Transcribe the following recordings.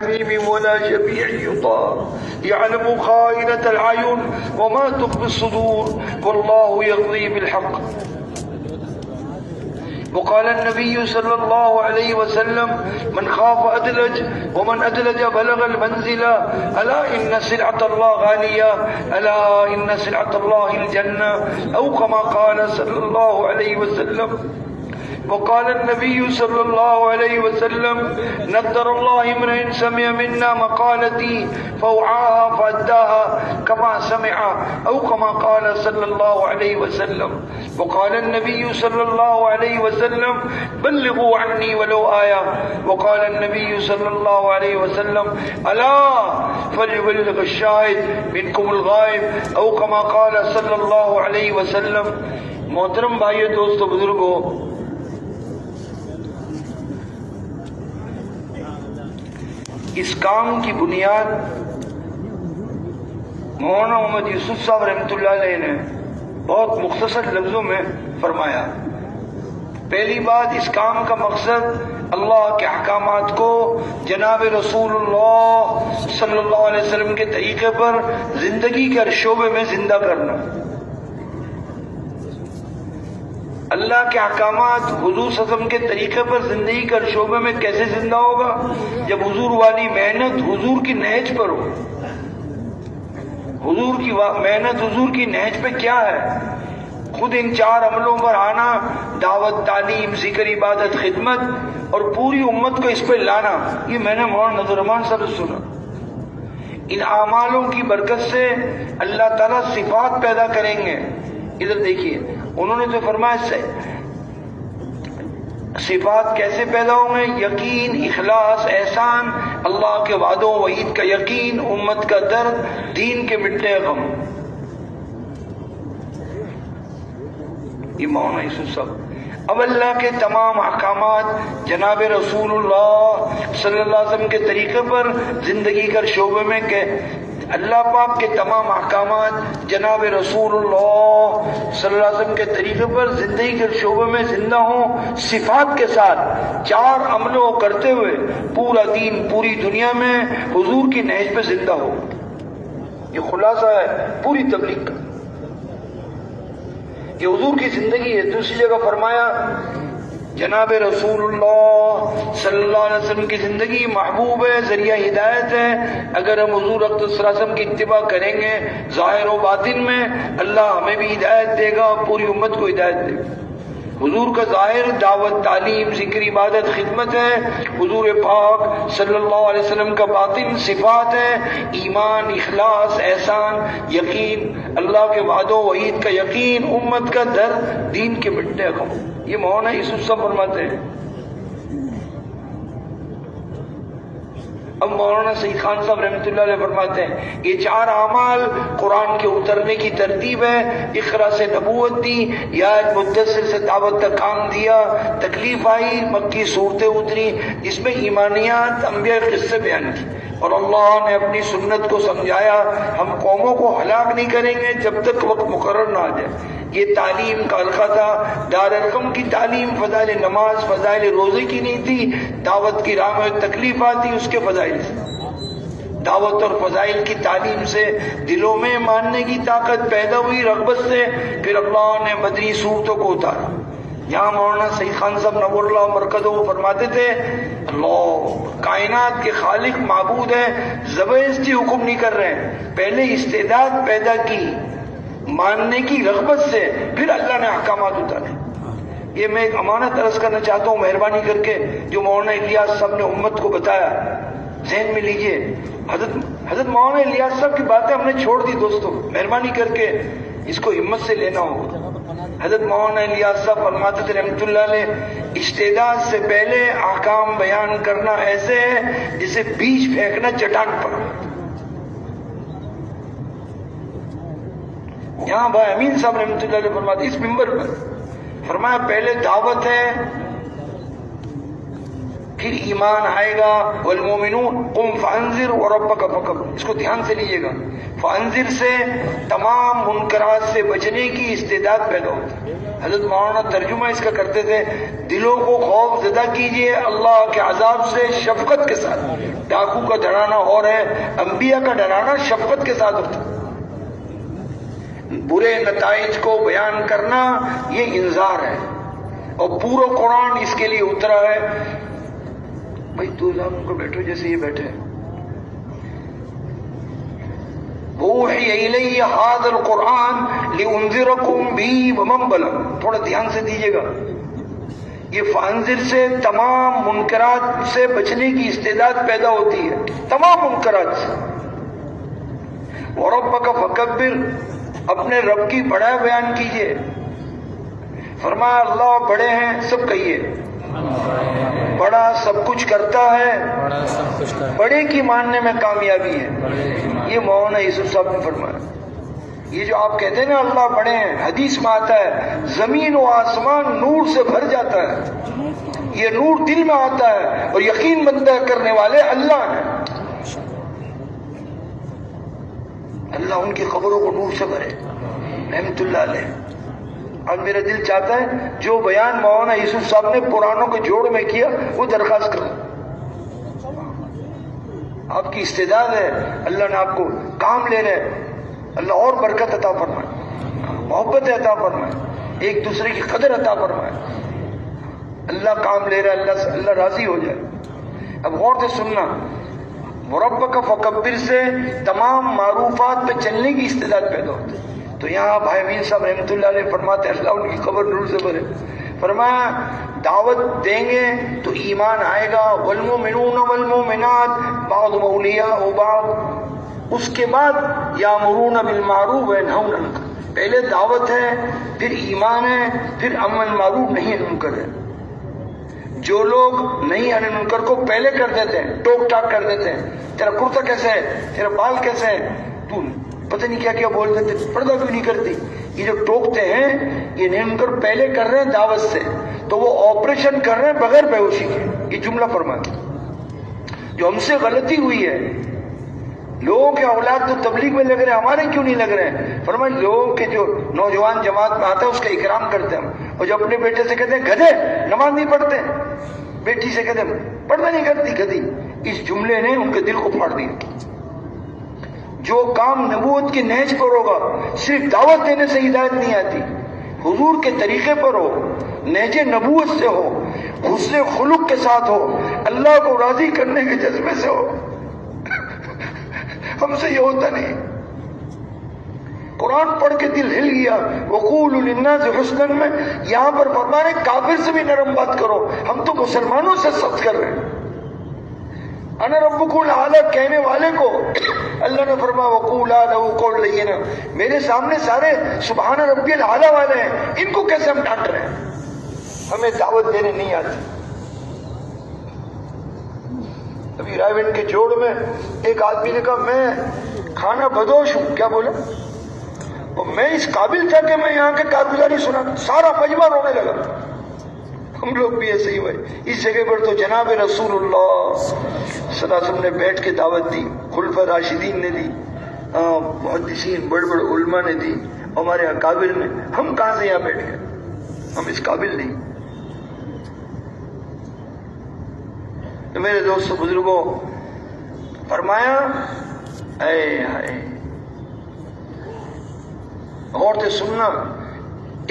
حميم ولا شفيع يطاع يعلم خائنة العيون وما تخفي الصدور والله يقضي بالحق. وقال النبي صلى الله عليه وسلم من خاف أدلج ومن أدلج بلغ المنزلة ألا إن سلعة الله غالية ألا إن سلعة الله الجنة أو كما قال صلى الله عليه وسلم. وقال النبي صلى الله عليه وسلم نذر الله امرئ سمع منا مقالتي فوعاها فأداها كما سمع أو كما قال صلى الله عليه وسلم. وقال النبي صلى الله عليه وسلم بلغوا عني ولو آية. وقال النبي صلى الله عليه وسلم ألا فليبلغ الشاهد منكم الغائب أو كما قال صلی اللہ علیہ وسلم. محترم بھائیو، دوستو، بزرگو، اس کام کی بنیاد مولانا محمد یوسف صاحب رحمۃ اللہ علیہ نے بہت مختصر لفظوں میں فرمایا. پہلی بات، اس کام کا مقصد اللہ کے احکامات کو جناب رسول اللہ صلی اللہ علیہ وسلم کے طریقے پر زندگی کے ہر شعبے میں زندہ کرنا. اللہ کے احکامات حضور صلی اللہ علیہ وسلم کے طریقے پر زندگی کے شعبے میں کیسے زندہ ہوگا؟ جب حضور والی محنت حضور کی نہج پر ہو. حضور کی محنت حضور کی نہج پہ کیا ہے؟ خود ان چار عملوں پر آنا، دعوت، تعلیم، ذکر، عبادت، خدمت، اور پوری امت کو اس پہ لانا. یہ میں نے مولانا نذر الرحمان صاحب سے سنا. ان اعمالوں کی برکت سے اللہ تعالیٰ صفات پیدا کریں گے. ادھر دیکھیے، انہوں نے تو فرمایا صفات کیسے پیدا ہوں گے؟ یقین، اخلاص، احسان، اللہ کے وعدوں وعید کا یقین، امت کا درد، دین کے مٹنے غم. یہ مولانا یوسف صاحب. اب اللہ کے تمام احکامات جناب رسول اللہ صلی اللہ علیہ وسلم کے طریقے پر زندگی کا شعبے میں کہ اللہ پاک کے تمام احکامات جناب رسول اللہ صلی اللہ علیہ وسلم کے طریقے پر زندگی کے شعبے میں زندہ ہوں، صفات کے ساتھ چار عملوں کرتے ہوئے پورا دین پوری دنیا میں حضور کی نہج پہ زندہ ہو. یہ خلاصہ ہے پوری تبلیغ کا. یہ حضور کی زندگی ہے. دوسری جگہ فرمایا جناب رسول اللہ صلی اللہ علیہ وسلم کی زندگی محبوب ہے، ذریعہ ہدایت ہے. اگر ہم حضور اقدس صلی اللہ علیہ وسلم کی اتباع کریں گے ظاہر و باطن میں، اللہ ہمیں بھی ہدایت دے گا، پوری امت کو ہدایت دے گا. حضور کا ظاہر دعوت، تعلیم، ذکر، عبادت، خدمت ہے. حضور پاک صلی اللہ علیہ وسلم کا باطن صفات ہے، ایمان، اخلاص، احسان، یقین، اللہ کے وعدوں وعید کا یقین، امت کا درد، دین کے مٹنے غم. یہ مولانا یوسف صاحب فرماتے ہیں. اب مولانا سعید خان صاحب رحمۃ اللہ علیہ فرماتے ہیں یہ چار اعمال قرآن کے اترنے کی ترتیب ہے. اقرا سے نبوت دی، یا مدثر سے دعوت کا کام دیا، تکلیف آئی، مکی صورتیں اتری جس میں ایمانیات، انبیاء قصے بیان کی، اور اللہ نے اپنی سنت کو سمجھایا ہم قوموں کو ہلاک نہیں کریں گے جب تک وقت مقرر نہ آ جائے. یہ تعلیم کا حلقہ تھا. دار ارقم کی تعلیم فضائل نماز، فضائل روزے کی نہیں تھی. دعوت کی راہ میں تکلیف آتی اس کے فضائل سے. دعوت اور فضائل کی تعلیم سے دلوں میں ماننے کی طاقت پیدا ہوئی، رغبت سے. پھر اللہ نے مدنی صورتوں کو اتارا. یہاں مولانا سعید خان صاحب نور اللہ مرکزوں کو فرماتے تھے اللہ کائنات کے خالق معبود ہے، زبردستی حکم نہیں کر رہے ہیں. پہلے استعداد پیدا کی ماننے کی رغبت سے، پھر اللہ نے احکامات اتارے. یہ میں ایک امانت عرض کرنا چاہتا ہوں مہربانی کر کے، جو مولانا الیاس صاحب نے امت کو بتایا ذہن میں لیجئے. حضرت مولانا الیاس صاحب کی باتیں ہم نے چھوڑ دی دوستوں، مہربانی کر کے اس کو ہمت سے لینا ہوگا. حضرت مولانا الیاس صاحب فرماتے تھے رحمۃ اللہ علیہ استعداد سے پہلے احکام بیان کرنا ایسے ہے جسے بیج پھینکنا چٹان پر. یہاں بھائی امین صاحب رحمۃ اللہ علیہ فرماتے اس ممبر پر فرمایا پہلے دعوت ہے، پھر ایمان آئے گا. والمومنون قم فانذر وربک فکبر. اس کو دھیان سے لیجیے گا. فانذر سے تمام منکرات سے بچنے کی استعداد پیدا ہوتی ہے. حضرت مولانا ترجمہ اس کا کرتے تھے، دلوں کو خوف زدہ کیجئے اللہ کے عذاب سے شفقت کے ساتھ. ڈاکو کا ڈرانا اور ہے، انبیاء کا ڈرانا شفقت کے ساتھ ہوتا ہے. برے نتائج کو بیان کرنا یہ انذار ہے، اور پورا قرآن اس کے لیے اترا ہے. بھائی دو لوگوں کو بیٹھو جیسے یہ بیٹھے. اوحی الی ھذا القرآن لانذرکم بہ ومن بلغ. تھوڑا دھیان سے دیجیے گا. یہ فانذر سے تمام منکرات سے بچنے کی استعداد پیدا ہوتی ہے، تمام منکرات سے. وربک فکبر، اپنے رب کی بڑائی بیان کیجیے. فرمایا اللہ بڑے ہیں، سب کہیے بڑا سب کچھ کرتا ہے، بڑے کی ماننے میں کامیابی ہے. یہ مولانا یوسف صاحب نے فرمایا. یہ جو آپ کہتے ہیں نا اللہ بڑے ہیں، حدیث میں آتا ہے زمین و آسمان نور سے بھر جاتا ہے. یہ نور دل میں آتا ہے اور یقین بندہ کرنے والے اللہ ہیں. اللہ ان کی خبروں کو نور سے بھرے رحمت اللہ علیہ. اب میرا دل چاہتا ہے جو بیان مولانا یوسف صاحب نے پرانوں کے جوڑ میں کیا وہ درخواست کرو. آپ کی استعداد ہے، اللہ نے آپ کو کام لے رہے. اللہ اور برکت عطا فرمائے، محبت عطا فرمائے، ایک دوسرے کی قدر عطا فرمائے. اللہ کام لے رہا ہے، اللہ راضی ہو جائے. اب غور سے سننا. ربک فکبر سے تمام معروفات پہ چلنے کی استعداد پیدا ہوتی ہے. تو یہاں بھائی امین صاحب رحمۃ اللہ علیہ فرماتے ہیں اللہ ان کی قبر نور سے بھرے. فرمایا دعوت دیں گے تو ایمان آئے گا. والمؤمنون والمؤمنات بعضهم اولیاء بعض. اس کے بعد یامرون بالمعروف وینہون عن المنکر. پہلے دعوت ہے، پھر ایمان ہے، پھر امر معروف نہیں منکر ہے. جو لوگ نہیں عن منکر کو پہلے کر دیتے ہیں، ٹوک ٹاک کر دیتے ہیں، تیرا کرتا کیسے ہے، تیرا بال کیسے ہے، تو پتہ نہیں کیا کیا بول دیتے، پردہ کیوں نہیں کرتی. یہ جو ٹوکتے ہیں یہ نہیں منکر پہلے کر رہے ہیں دعوت سے، تو وہ آپریشن کر رہے ہیں بغیر بیہوشی کے. یہ جملہ فرمایا. جو ہم سے غلطی ہوئی ہے، لوگوں کے اولاد تو تبلیغ میں لگ رہے ہیں، ہمارے کیوں نہیں لگ رہے ہیں. فرمایا لوگوں کے جو نوجوان جماعت میں آتا ہے اس کا اکرام کرتے ہیں. اور جو اپنے بیٹے سے کہتے ہیں گدھے نماز نہیں پڑھتے، بیٹی سے کہتے ہیں پڑھنا نہیں کرتی گدھی. اس جملے نے ان کے دل کو پھاڑ دیا. جو کام نبوت کی نہج پر ہوگا، صرف دعوت دینے سے ہدایت نہیں آتی، حضور کے طریقے پر ہو، نہج نبوت سے ہو، حسن خلق کے ساتھ ہو، اللہ کو راضی کرنے کے جذبے سے ہو. ہم سے یہ ہوتا نہیں. قرآن پڑھ کے دل ہل گیا. وقولوا للناس حسنا میں یہاں پر فرمانے کافر سے بھی نرم بات کرو. ہم تو مسلمانوں سے سخت کر رہے ہیں. انا ربکم الاعلی کہنے والے کو اللہ نے فرمایا وقولا لہ قولا لینا. میرے سامنے سارے سبحان ربی الاعلی والے ہیں، ان کو کیسے ہم ڈانٹ رہے ہیں؟ ہمیں دعوت دینے نہیں آتی. ابھی رائے کے جوڑ میں ایک آدمی نے کہا میں کھانا بدوش ہوں. کیا بولا؟ اور میں اس قابل تھا کہ میں یہاں کے کارگزاری سنا. سارا مجمع رونے لگا. ہم لوگ بھی ایسے ہی ہوئے. اس جگہ پر تو جناب رسول اللہ صلی اللہ علیہ وسلم نے بیٹھ کے دعوت دی، خلفاء راشدین نے دی، محدثین بڑے بڑے علماء نے دی، ہمارے اکابر نے. ہم کہاں سے یہاں بیٹھ گئے؟ ہم اس قابل نہیں. تو میرے دوستوں بزرگوں فرمایا اے ہائے غور سے سننا.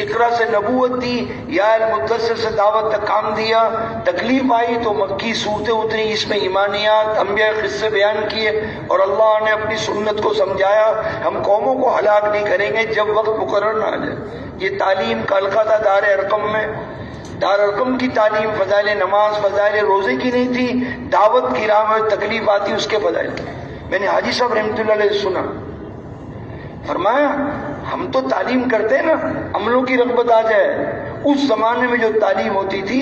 اقرا سے نبوت دی، یا المدثر سے دعوت تک کام دیا. تکلیف آئی تو مکی صورتیں اتری، اس میں ایمانیات انبیاء قصے بیان کیے، اور اللہ نے اپنی سنت کو سمجھایا. ہم قوموں کو ہلاک نہیں کریں گے جب وقت مقرر نہ آ جائے. یہ تعلیم کا حلقہ تھا دار ارقم میں. دار ارقم کی تعلیم فضائل نماز، فضائل روزے کی نہیں تھی، دعوت کی راہ میں تکلیف آتی اس کے فضائل. میں نے حاجی صاحب رحمۃ اللہ علیہ سنا، فرمایا ہم تو تعلیم کرتے ہیں نا عملوں کی رغبت آ جائے. اس زمانے میں جو تعلیم ہوتی تھی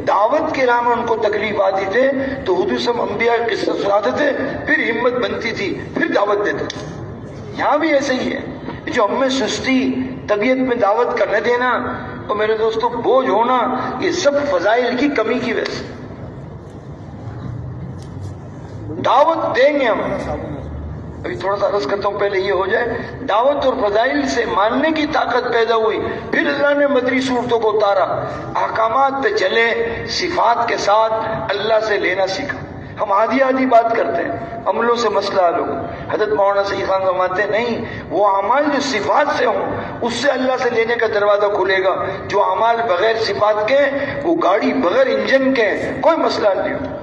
دعوت کے راہ میں ان کو تکلیف آتی تھے تو حضور صاحب انبیاء قصہ سناتے تھے، پھر ہمت بنتی تھی، پھر دعوت دیتے تھے. یہاں بھی ایسے ہی ہے. جو ہم میں سستی، طبیعت میں دعوت کرنے دینا اور میرے دوستوں بوجھ ہونا، یہ سب فضائل کی کمی کی وجہ سے. دعوت دیں گے ہم. ابھی تھوڑا سا عرض کرتا ہوں پہلے یہ ہو جائے. دعوت اور فضائل سے ماننے کی طاقت پیدا ہوئی. پھر اللہ نے مدنی صورتوں کو اتارا, احکامات پہ چلے, صفات کے ساتھ اللہ سے لینا سیکھا. ہم آدھی آدھی بات کرتے ہیں, عملوں سے مسئلہ حل ہو. حضرت مولانا سید خان فرماتے ہیں نہیں, وہ اعمال جو صفات سے ہوں اس سے اللہ سے لینے کا دروازہ کھلے گا. جو اعمال بغیر صفات کے, وہ گاڑی بغیر انجن کے, کوئی مسئلہ نہیں ہوتا.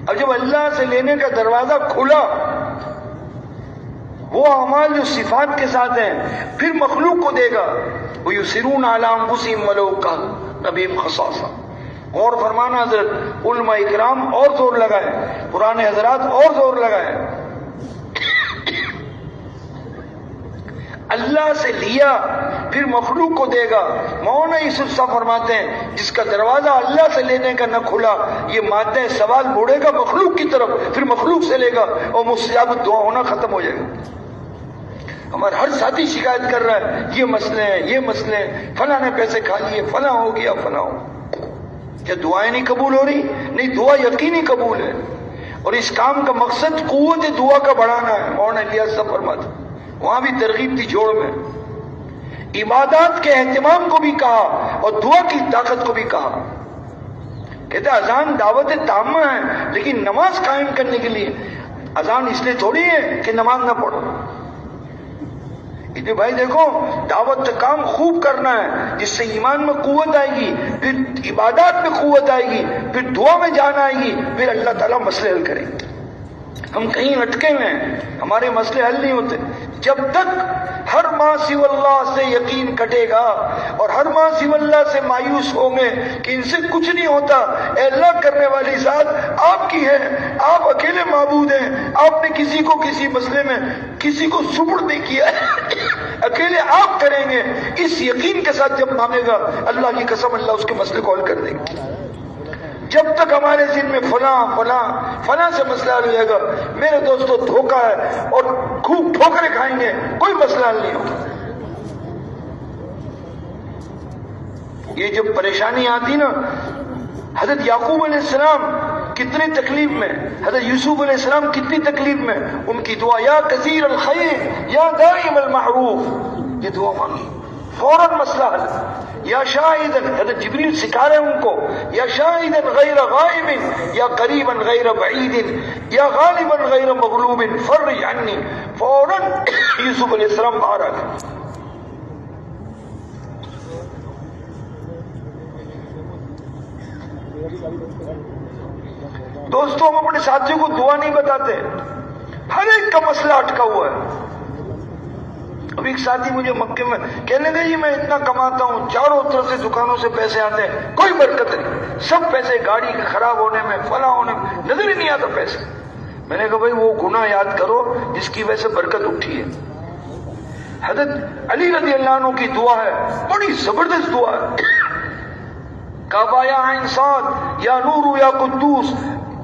اب جب اللہ سے لینے کا دروازہ کھلا, وہ اعمال جو صفات کے ساتھ ہیں, پھر مخلوق کو دے گا. وَيُسِرُونَ عَلَىٰ أَنفُسِهِمْ وَلَوْ كَانَ بِهِمْ خَصَاصَةٌ. اور فرمانا حضرت علماء اکرام اور زور لگائے, پرانے حضرات اور زور لگائے. اللہ سے لیا پھر مخلوق کو دے گا. مولانا یوسف صاحب فرماتے ہیں جس کا دروازہ اللہ سے لینے کا نہ کھلا, یہ مادہ سوال موڑے گا مخلوق کی طرف, پھر مخلوق سے لے گا اور مستجاب دعا ہونا ختم ہو جائے گا. ہمارا ہر ساتھی شکایت کر رہا ہے یہ مسئلے ہیں, یہ مسئلے ہیں, فلاں نے پیسے کھا لیے, فلاں ہو گیا, فلاں ہو. کیا دعائیں نہیں قبول ہو رہی؟ نہیں, دعا یقینی قبول ہے. اور اس کام کا مقصد قوت دعا کا بڑھانا ہے. مولانا الیاس صاحب فرماتے وہاں بھی ترغیب تھی جوڑ میں. عبادات کے اہتمام کو بھی کہا اور دعا کی طاقت کو بھی کہا. کہتے اذان دعوت تامہ ہے, لیکن نماز قائم کرنے کے لیے اذان اس لیے تھوڑی ہے کہ نماز نہ پڑھو. بھائی دیکھو, دعوت کا کام خوب کرنا ہے جس سے ایمان میں قوت آئے گی, پھر عبادات میں قوت آئے گی, پھر دعا میں جان آئے گی, پھر اللہ تعالیٰ مسئلے حل کریں گے. ہم کہیں اٹکے ہوئے ہیں, ہمارے مسئلے حل نہیں ہوتے. جب تک ہر ماں سوی اللہ سے یقین کٹے گا اور ہر ماں سوی اللہ سے مایوس ہوں گے کہ ان سے کچھ نہیں ہوتا. اے اللہ کرنے والی ذات آپ کی ہے, آپ اکیلے معبود ہیں, آپ نے کسی کو کسی مسئلے میں کسی کو سپرد نہیں کیا, اکیلے آپ کریں گے. اس یقین کے ساتھ جب مانگے گا, اللہ کی قسم اللہ اس کے مسئلے کو حل کر دے گا. جب تک ہمارے ذہن میں فلاں فلاں فلاں سے مسئلہ حل ہو جائے گا, میرے دوستوں دھوکہ ہے اور خوب ٹھوکریں کھائیں گے, کوئی مسئلہ حل نہیں ہوگا. یہ جب پریشانی آتی نا, حضرت یعقوب علیہ السلام کتنی تکلیف میں, حضرت یوسف علیہ السلام کتنی تکلیف میں, ان کی دعا یا کثیر الخیر یا دائم المعروف, یہ دعا مانگی, فوراً مسئلہ حل. یا شاہدن, حضرت جبریل سکھا رہے ان کو, یا شاہدن غیر غائب یا قریبا غیر بعید یا غالبا غیر مغلوب فرج عنی. فوراً یوسف علیہ السلام باہر آ گئے. دوستوں ہم اپنے ساتھیوں کو دعا نہیں بتاتے, ہر ایک کا مسئلہ اٹکا ہوا ہے. اب ایک ساتھی مجھے مکے میں کہنے لگے جی میں اتنا کماتا ہوں, چاروں طرف سے دکانوں سے پیسے آتے ہیں, کوئی برکت نہیں, سب پیسے گاڑی خراب ہونے میں فلاں ہونے میں, نظر ہی نہیں آتا پیسے. میں نے کہا بھائی وہ گناہ یاد کرو جس کی وجہ سے برکت اٹھی ہے. حضرت علی رضی اللہ عنہ کی دعا ہے, بڑی زبردست دعا ہے. کعبہ یا انسان یا نور یا قدوس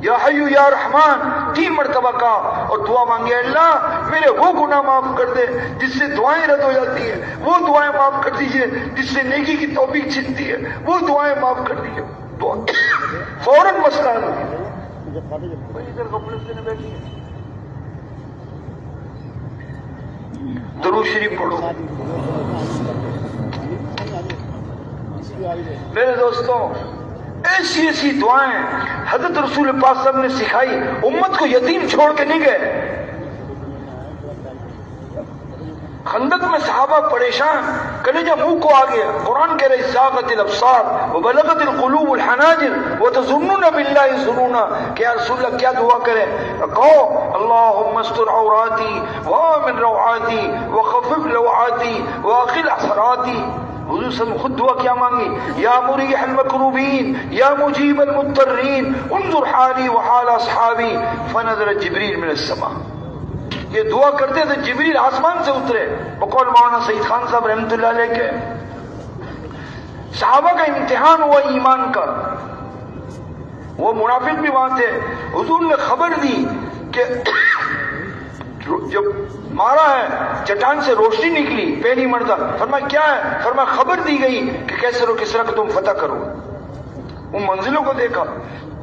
یا حیو یا رحمان 3 مرتبہ کا, اور دعا مانگے اللہ میرے وہ گناہ معاف کر دے جس سے دعائیں رد ہو جاتی ہیں, وہ دعائیں معاف کر دیجئے جس سے نیکی کی توفیق چھنتی ہے, وہ دعائیں معاف کر دیجئے. فوراً مسئلہ حل ہو گیا. درود شریف پڑھو میرے دوستوں. ایسی ایسی دعائیں حضرت رسول پاک صاحب نے سکھائی, امت کو یتیم چھوڑ کے نہیں گئے. خندق میں صحابہ پریشان, کلیجہ منہ کو آ گیا. قرآن کہہ رہے زاغت الابصار وبلغت القلوب الحناجر وتظنون باللہ الظنونا, کہ یا رسول اللہ کیا دعا کریں؟ کہو اللہم استر عوراتی وامن روعاتی وخفف لوعاتی واقل اثراتی. حضور صلی اللہ علیہ وسلم خود دعا کیا مانگی, یا مریح المکروبین یا مجیب المضطرین انظر حالی وحال اصحابی فنظر جبریل من السماء. یہ دعا کرتے تھے, جبریل آسمان سے اترے. بقول مولانا سید خان صاحب رحمۃ اللہ علیہ کے صحابہ کا امتحان ہوا ایمان کا, وہ منافق بھی وہاں تھے. حضور نے خبر دی کہ جب مارا ہے چٹان سے روشنی نکلی پہلی مرتبہ. فرمایا کیا ہے؟ فرمایا خبر دی گئی کہ کیسر و کسرا کو تم فتح کرو. ان منزلوں کو دیکھا,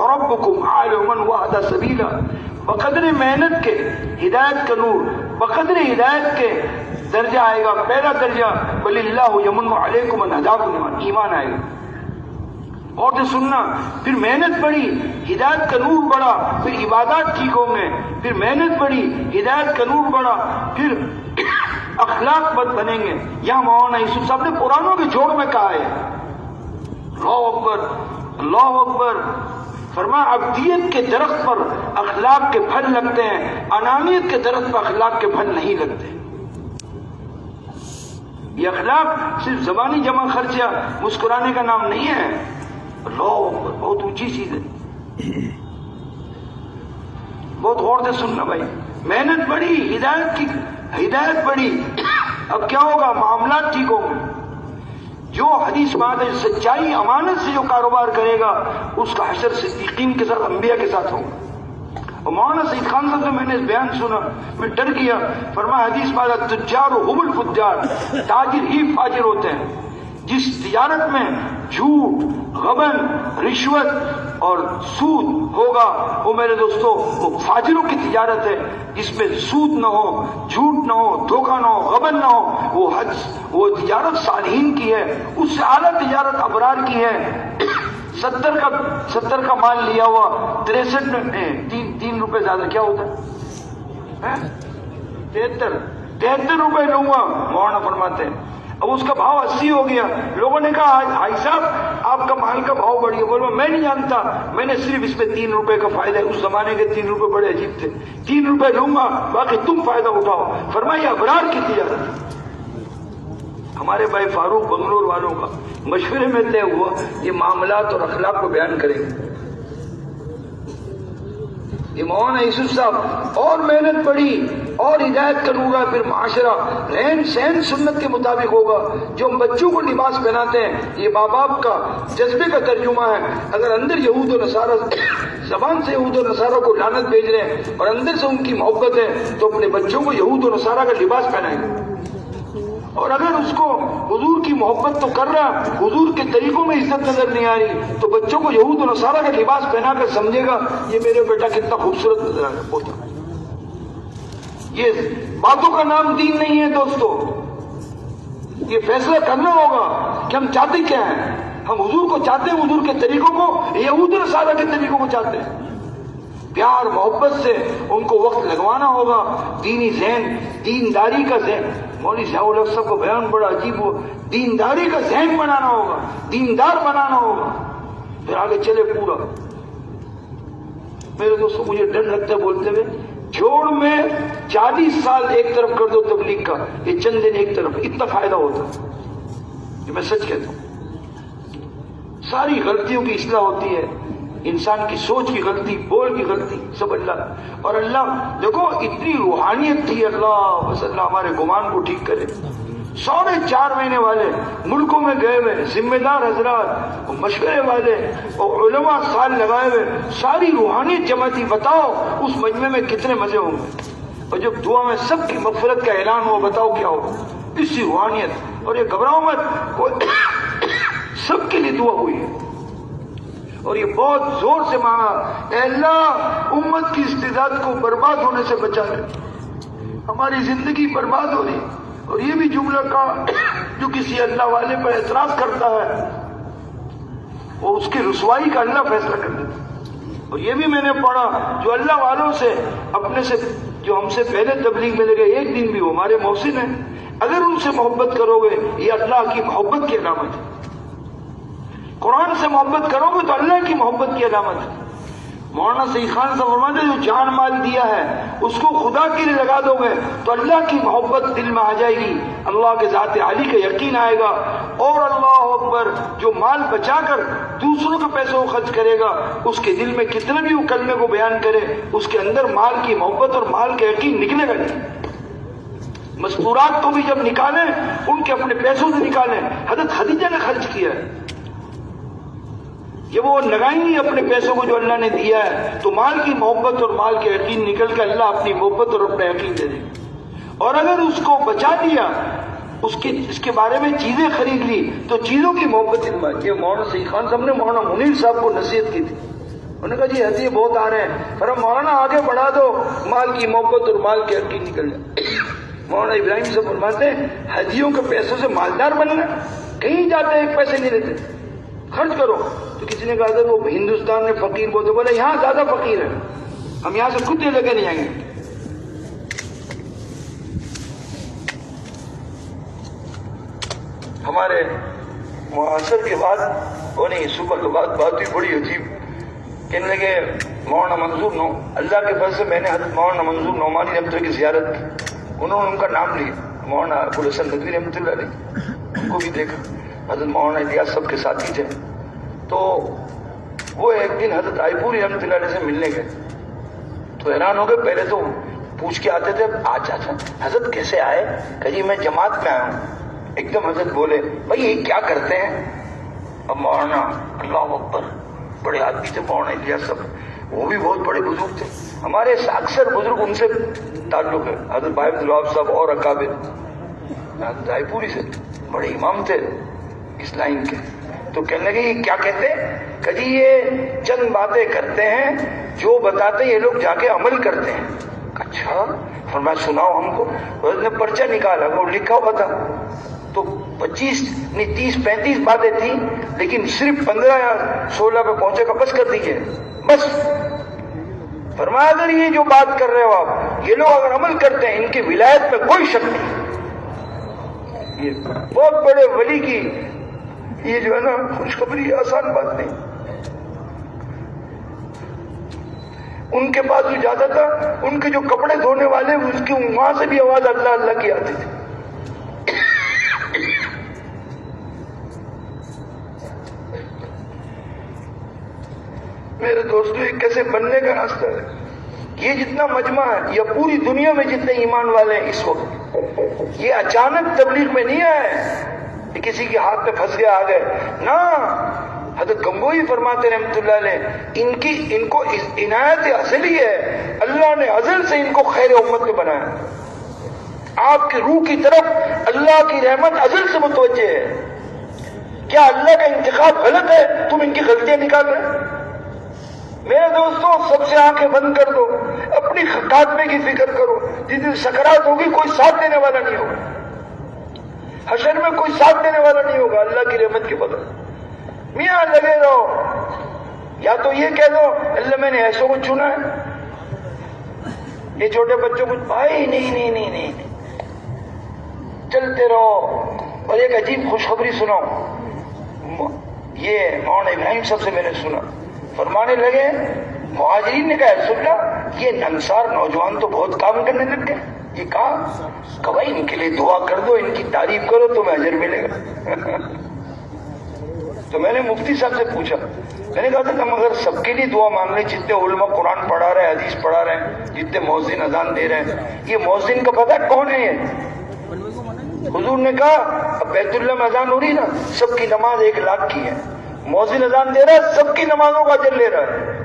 فربکم اعلم من وحد سبیلا، بقدر محنت کے ہدایت کا نور، بقدر ہدایت کے درجہ آئے گا. پہلا درجہ بل اللہ یمن علیکم ان ہداکم، ایمان آئے گا. اور تو سننا، پھر محنت بڑھی، ہدایت کا نور بڑھا، پھر عبادات ٹھیک ہوں گے، پھر محنت بڑھی، ہدایت کا نور بڑھا، پھر اخلاق بد بنیں گے. یہاں مولانا یوسف صاحب نے قرآنوں کے جوڑ میں کہا ہے. اللہ اکبر، اللہ اکبر. فرمایا عبدیت کے درخت پر اخلاق کے پھل لگتے ہیں، انانیت کے درخت پر اخلاق کے پھل نہیں لگتے. یہ اخلاق صرف زبانی جمع خرچہ مسکرانے کا نام نہیں ہے. اللہ اکبر، بہت اونچی چیز ہے. بہت غور سے سننا بھائی. محنت بڑھی، ہدایت بڑھی، اب کیا ہوگا؟ معاملات ٹھیک ہوں گے. جو حدیث بات ہے، سچائی امانت سے جو کاروبار کرے گا اس کا حشر صدیقین کے ساتھ، انبیاء کے ساتھ ہوگا. اور مولانا سعید خان صاحب سے میں نے اس بیان سنا، میں ڈر گیا. فرمایا حدیث بات ہے تجار ہم الفجار، تاجر ہی فاجر ہوتے ہیں. جس تجارت میں جھوٹ، غبن، رشوت اور سود ہوگا وہ میرے دوستو وہ فاجروں کی تجارت ہے. جس میں سود نہ ہو، جھوٹ نہ ہو، دھوکہ نہ ہو، غبن نہ ہو، وہ تجارت صالحین کی ہے. اس سے اعلیٰ تجارت ابرار کی ہے. 70 کا مال لیا ہوا 63 میں 3 روپے زیادہ کیا ہوتا ہے؟ 73 روپے لوں گا مولانا فرماتے ہیں. اب اس کا بھاؤ 80 ہو گیا. لوگوں نے کہا بھائی صاحب آپ کا مال کا بھاؤ بڑھ گیا. بولو میں نہیں جانتا، میں نے صرف اس میں 3 روپے کا فائدہ ہے. اس زمانے کے 3 روپے بڑے عجیب تھے. 3 روپے لوں گا، باقی تم فائدہ اٹھاؤ. فرمایا ابرار کی تجارت. ہمارے بھائی فاروق بنگلور والوں کا مشورے میں طے ہوا یہ معاملات اور اخلاق کو بیان کریں گے. یہ مولانا یوسف صاحب اور محنت پڑی اور ہدایت کا نور ہے. پھر معاشرہ رہن سہن سنت کے مطابق ہوگا. جو ہم بچوں کو لباس پہناتے ہیں یہ ماں باپ کا جذبے کا ترجمہ ہے. اگر اندر یہود و نصارہ زبان سے یہود و نصارہ کو لعنت بھیج رہے ہیں اور اندر سے ان کی محبت ہے تو اپنے بچوں کو یہود و نصارہ کا لباس پہنائیں گے. اور اگر اس کو حضور کی محبت تو کر رہا، حضور کے طریقوں میں عزت نظر نہیں آ رہی تو بچوں کو یہود و نصارہ کا لباس پہنا کر سمجھے گا یہ میرے بیٹا کتنا خوبصورت نظر آ رہا ہوتا. یہ باتوں کا نام دین نہیں ہے دوستو. یہ فیصلہ کرنا ہوگا کہ ہم چاہتے کیا ہیں. ہم حضور کو چاہتے ہیں، حضور کے طریقوں کو، یہود و نصارہ کے طریقوں کو چاہتے ہیں. پیار محبت سے ان کو وقت لگوانا ہوگا. دینی ذہن، دینداری کا ذہن. مولوی ضیاء الحق صاحب کا بیان بڑا عجیب ہو. دینداری کا ذہن بنانا ہوگا، دیندار بنانا ہوگا، پھر آگے چلے پورا. میرے دوستوں مجھے ڈر لگتا ہے بولتے ہوئے. جوڑ میں 40 سال ایک طرف کر دو تبلیغ کا، یہ چند دن ایک طرف، اتنا فائدہ ہوتا ہے. یہ میں سچ کہتا ہوں. ساری غلطیوں کی اصلاح ہوتی ہے. انسان کی سوچ کی غلطی، بول کی غلطی، سب اللہ. اور اللہ دیکھو اتنی روحانیت تھی. اللہ بس اللہ ہمارے گمان کو ٹھیک کرے. 4.5 مہینے والے ملکوں میں گئے ہوئے ذمہ دار حضرات، مشورے والے اور علماء سال لگائے ہوئے، ساری روحانیت جمع تھی. بتاؤ اس مجمع میں کتنے مزے ہوں گے. اور جب دعا میں سب کی مغفرت کا اعلان ہوا بتاؤ کیا ہو. اسی روحانیت. اور یہ گھبراؤ مت، سب کے لیے دعا ہوئی ہے. اور یہ بہت زور سے مانگا اے اللہ امت کی استعداد کو برباد ہونے سے بچا لے. ہماری زندگی برباد ہو رہی. اور یہ بھی جملہ کہا جو کسی اللہ والے پر اعتراض کرتا ہے وہ اس کی رسوائی کا اللہ فیصلہ کر دیتا. اور یہ بھی میں نے پڑھا جو اللہ والوں سے اپنے سے جو ہم سے پہلے تبلیغ میں لگے ایک دن بھی وہ ہمارے محسن ہیں، اگر ان سے محبت کرو گے یہ اللہ کی محبت کی علامت ہے. قرآن سے محبت کرو گے تو اللہ کی محبت کی علامت ہے. مولانا سعید خان صاحب فرماتے ہیں جو جان مال دیا ہے اس کو خدا کے لیے لگا دو گے تو اللہ کی محبت دل میں آ جائے گی، اللہ کے ذات عالی کا یقین آئے گا. اور اللہ اکبر جو مال بچا کر دوسروں کے پیسوں کو خرچ کرے گا اس کے دل میں کتنے بھی وہ کلمے کو بیان کرے اس کے اندر مال کی محبت اور مال کا یقین نکلے گا نہیں. مستورات کو بھی جب نکالیں ان کے اپنے پیسوں سے نکالیں. حضرت خدیجہ نے خرچ کیا ہے، یہ وہ لگائیں گی اپنے پیسوں کو جو اللہ نے دیا ہے تو مال کی محبت اور مال کے یقین نکل کے اللہ اپنی محبت اور اپنا یقین دے دے. اور اگر اس کو بچا دیا اس کے بارے میں چیزیں خرید لی تو چیزوں کی محبت. یہ مولانا سعید خان صاحب نے مولانا منیر صاحب کو نصیحت کی تھی. انہوں نے کہا جی ہدیے بہت آ رہے ہیں، پر مولانا آگے بڑھا دو، مال کی محبت اور مال کی حقیقت نکل جائے۔ مولانا ابراہیم سے فرماتے ہیں ہدیوں کے پیسوں سے مالدار بننا، کہیں جاتے ایک پیسے نہیں لیتے، خرچ کرو۔ تو کسی نے کہا تھا وہ ہندوستان میں فقیر بولتے، بولے یہاں زیادہ فقیر ہے، ہم یہاں سے کتے لے کے نہیں آئیں گے۔ ہمارے معاصر کے بعد وہ نہیں، صبح کے بعد بات بھی بڑی عجیب، کہنے لگے مولانا منظور نو، اللہ کے فضل سے میں نے حضرت مولانا منظور نعمانی رحمۃ اللہ کی زیارت کی، انہوں نے ان کا نام لیا، مولانا ابوالحسن ندوی رحمۃ اللہ علیہ، ان کو بھی دیکھا، حضرت مولانا الیاس سب کے ساتھی تھے۔ تو وہ ایک دن حضرت رائے پوری رحمۃ اللہ علیہ سے ملنے گئے، تو حیران ہو گئے، پہلے تو پوچھ کے آتے تھے آج اچھا حضرت کیسے آئے، کہ جی میں جماعت میں آیا ہوں۔ ایک دم حضرت بولے بھائی یہ کیا کرتے ہیں؟ اب مولانا اللہ اکبر، بڑے آدمی تھے مولانا الیاس صاحب، وہ بھی بہت بڑے بزرگ تھے، ہمارے اکثر بزرگ ان سے تعلق ہے، حضرت بھائی عبدالوہاب صاحب اور اکابر، حضرت رائے پوری سے بڑے امام تھے اس لائن کے۔ تو کہنے لگے یہ کیا کہتے ہیں؟ کہ جی یہ چند باتیں کرتے ہیں، جو بتاتے ہیں یہ لوگ جا کے عمل کرتے ہیں۔ اچھا، فرمایا سناؤ ہم کو۔ اس نے پرچہ نکالا، وہ لکھا ہوا تھا، تو 30-35 باتیں تھیں، لیکن صرف 15 یا 16 پہ پہنچے گا، بس کر دیجئے بس۔ فرمایا اگر یہ جو بات کر رہے ہو آپ، یہ لوگ اگر عمل کرتے ہیں، ان کی ولایت میں کوئی شک نہیں، یہ بہت بڑے ولی کی یہ جو ہے نا خوشخبری آسان بات نہیں۔ ان کے پاس جو جاتا تھا، ان کے جو کپڑے دھونے والے، اس کی وہاں سے بھی آواز اللہ اللہ کی آتی تھی۔ میرے دوستو، یہ کیسے بننے کا راستہ ہے؟ یہ جتنا مجمع ہے، یا پوری دنیا میں جتنے ایمان والے ہیں اس وقت، یہ اچانک تبلیغ میں نہیں آئے کہ کسی کے ہاتھ میں پھنس گیا آ گئے، نہ۔ حضرت گنگوئی فرماتے رحمۃ اللہ علیہ، ان کو عنایت ازلی ہے، اللہ نے ازل سے ان کو خیر امت میں بنایا۔ آپ کی روح کی طرف اللہ کی رحمت ازل سے متوجہ ہے۔ کیا اللہ کا انتخاب غلط ہے؟ تم ان کی غلطیاں نکال رہے؟ میرے دوستوں، سب سے آنکھیں بند کر دو، اپنی خاتمے کی فکر کرو۔ جس دن سکرات ہوگی کوئی ساتھ دینے والا نہیں ہوگا، حشر میں کوئی ساتھ دینے والا نہیں ہوگا اللہ کی رحمت کے بدل۔ میاں لگے رہو، یا تو یہ کہہ دو اللہ میں نے ایسوں کو چنا ہے، یہ چھوٹے بچوں کو بھائی نہیں، چلتے رہو۔ اور ایک عجیب خوشخبری سناؤ، یہ مولانا ابراہیم صاحب سے میں نے سنا، فرمانے لگے مہاجرین نے کہا رسول اللہ یہ انصار نوجوان تو بہت کام کرنے لگ گئے، یہ کہا کہ بھائی ان کے لیے دعا کر دو، ان کی تعریف کرو تمہیں اجر ملے گا۔ تو میں نے مفتی صاحب سے پوچھا، میں نے کہا تھا ہم اگر سب کے لیے دعا مانگ لیں، جتنے علماء قرآن پڑھا رہے ہیں، حدیث پڑھا رہے ہیں، جتنے مؤذن اذان دے رہے ہیں، یہ مؤذن کا پتہ کون ہے؟ حضور نے کہا اب بیت اللہ میں اذان ہو رہی نا، سب کی نماز 1 لاکھ کی ہے، مؤذن اذان دے رہا ہے، سب کی نمازوں کا اجر لے رہا ہے۔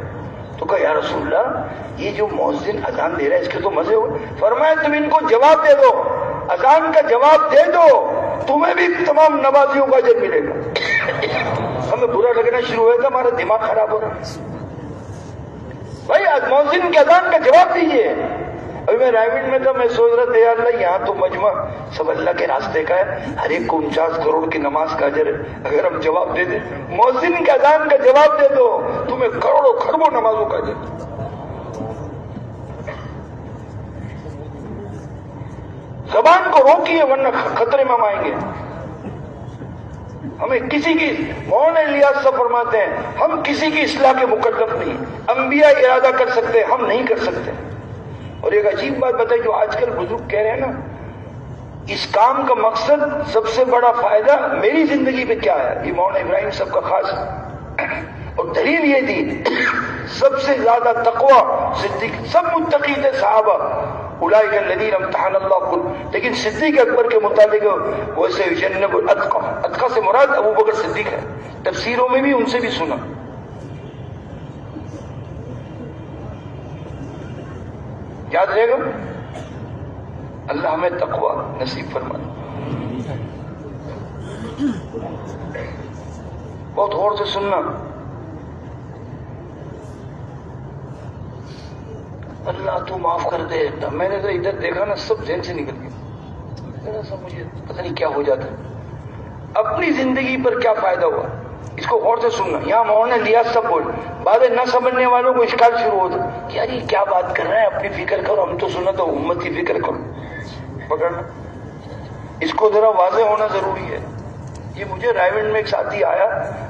تو کہا یا رسول اللہ یہ جو مؤذن اذان دے رہا ہے اس کے تو مزے ہو۔ فرمایا تم ان کو جواب دے دو، اذان کا جواب دے دو، تمہیں بھی تمام نمازیوں کا اجر ملے گا۔ ہمیں برا لگنا شروع ہوا تھا، ہمارا دماغ خراب ہو رہا، بھائی مؤذن کے اذان کا جواب دیجیے۔ ابھی میں رائے میں تھا، میں سوچ رہا تھا یا اللہ یہاں تو مجمع سب اللہ کے راستے کا ہے، ہر ایک کو 49 کروڑ کی نماز کا اجر ہے، اگر ہم جواب دے دیں مؤذن کے اذان کا جواب دے دو تمہیں کروڑوں کھربوں نمازوں کا اجر۔ زبان کو روکیے ورنہ خطرے میں ہم آئیں گے۔ ہمیں کسی کی، مولانا الیاس صاحب فرماتے ہیں ہم کسی کی اصلاح کے مکلف نہیں، انبیاء ارادہ کر سکتے، ہم نہیں کر سکتے۔ اور ایک عجیب بات بتائی جو آج کل بزرگ کہہ رہے ہیں نا، اس کام کا مقصد سب سے بڑا فائدہ میری زندگی پہ کیا ہے، یہ مولانا ابراہیم صاحب کا خاص، اور دلیل یہ دی سب سے زیادہ تقوی صدیق، سب متقی تھے صحابہ، اولئک الذین امتحن اللہ کل، لیکن صدیق اکبر کے متعلق ویسے یجنب الاتقى، اتقى سے مراد ابو بکر صدیق ہے، تفسیروں میں بھی ان سے بھی سنا۔ یاد رہے گا، اللہ ہمیں تقوی نصیب فرمائے۔ بہت غور سے سننا، اللہ تو معاف کر دے. میں نے تو ادھر دیکھا نا سب ذہن سے نکل گیا. ذرا سا مجھے پتہ نہیں کیا ہو جاتا ہے. اپنی زندگی پر کیا فائدہ ہوا, اس کو غور سے سننا. یہاں مولانا الیاس صاحب بول, باتیں نہ سمجھنے والوں کو اشکال شروع ہوتا کہ یار یہ کیا بات کر رہے ہیں, اپنی فکر کرو, ہم تو سنا تو امت کی فکر کرو. پکڑنا, اس کو ذرا واضح ہونا ضروری ہے. یہ مجھے رائے گنج میں ایک ساتھی آیا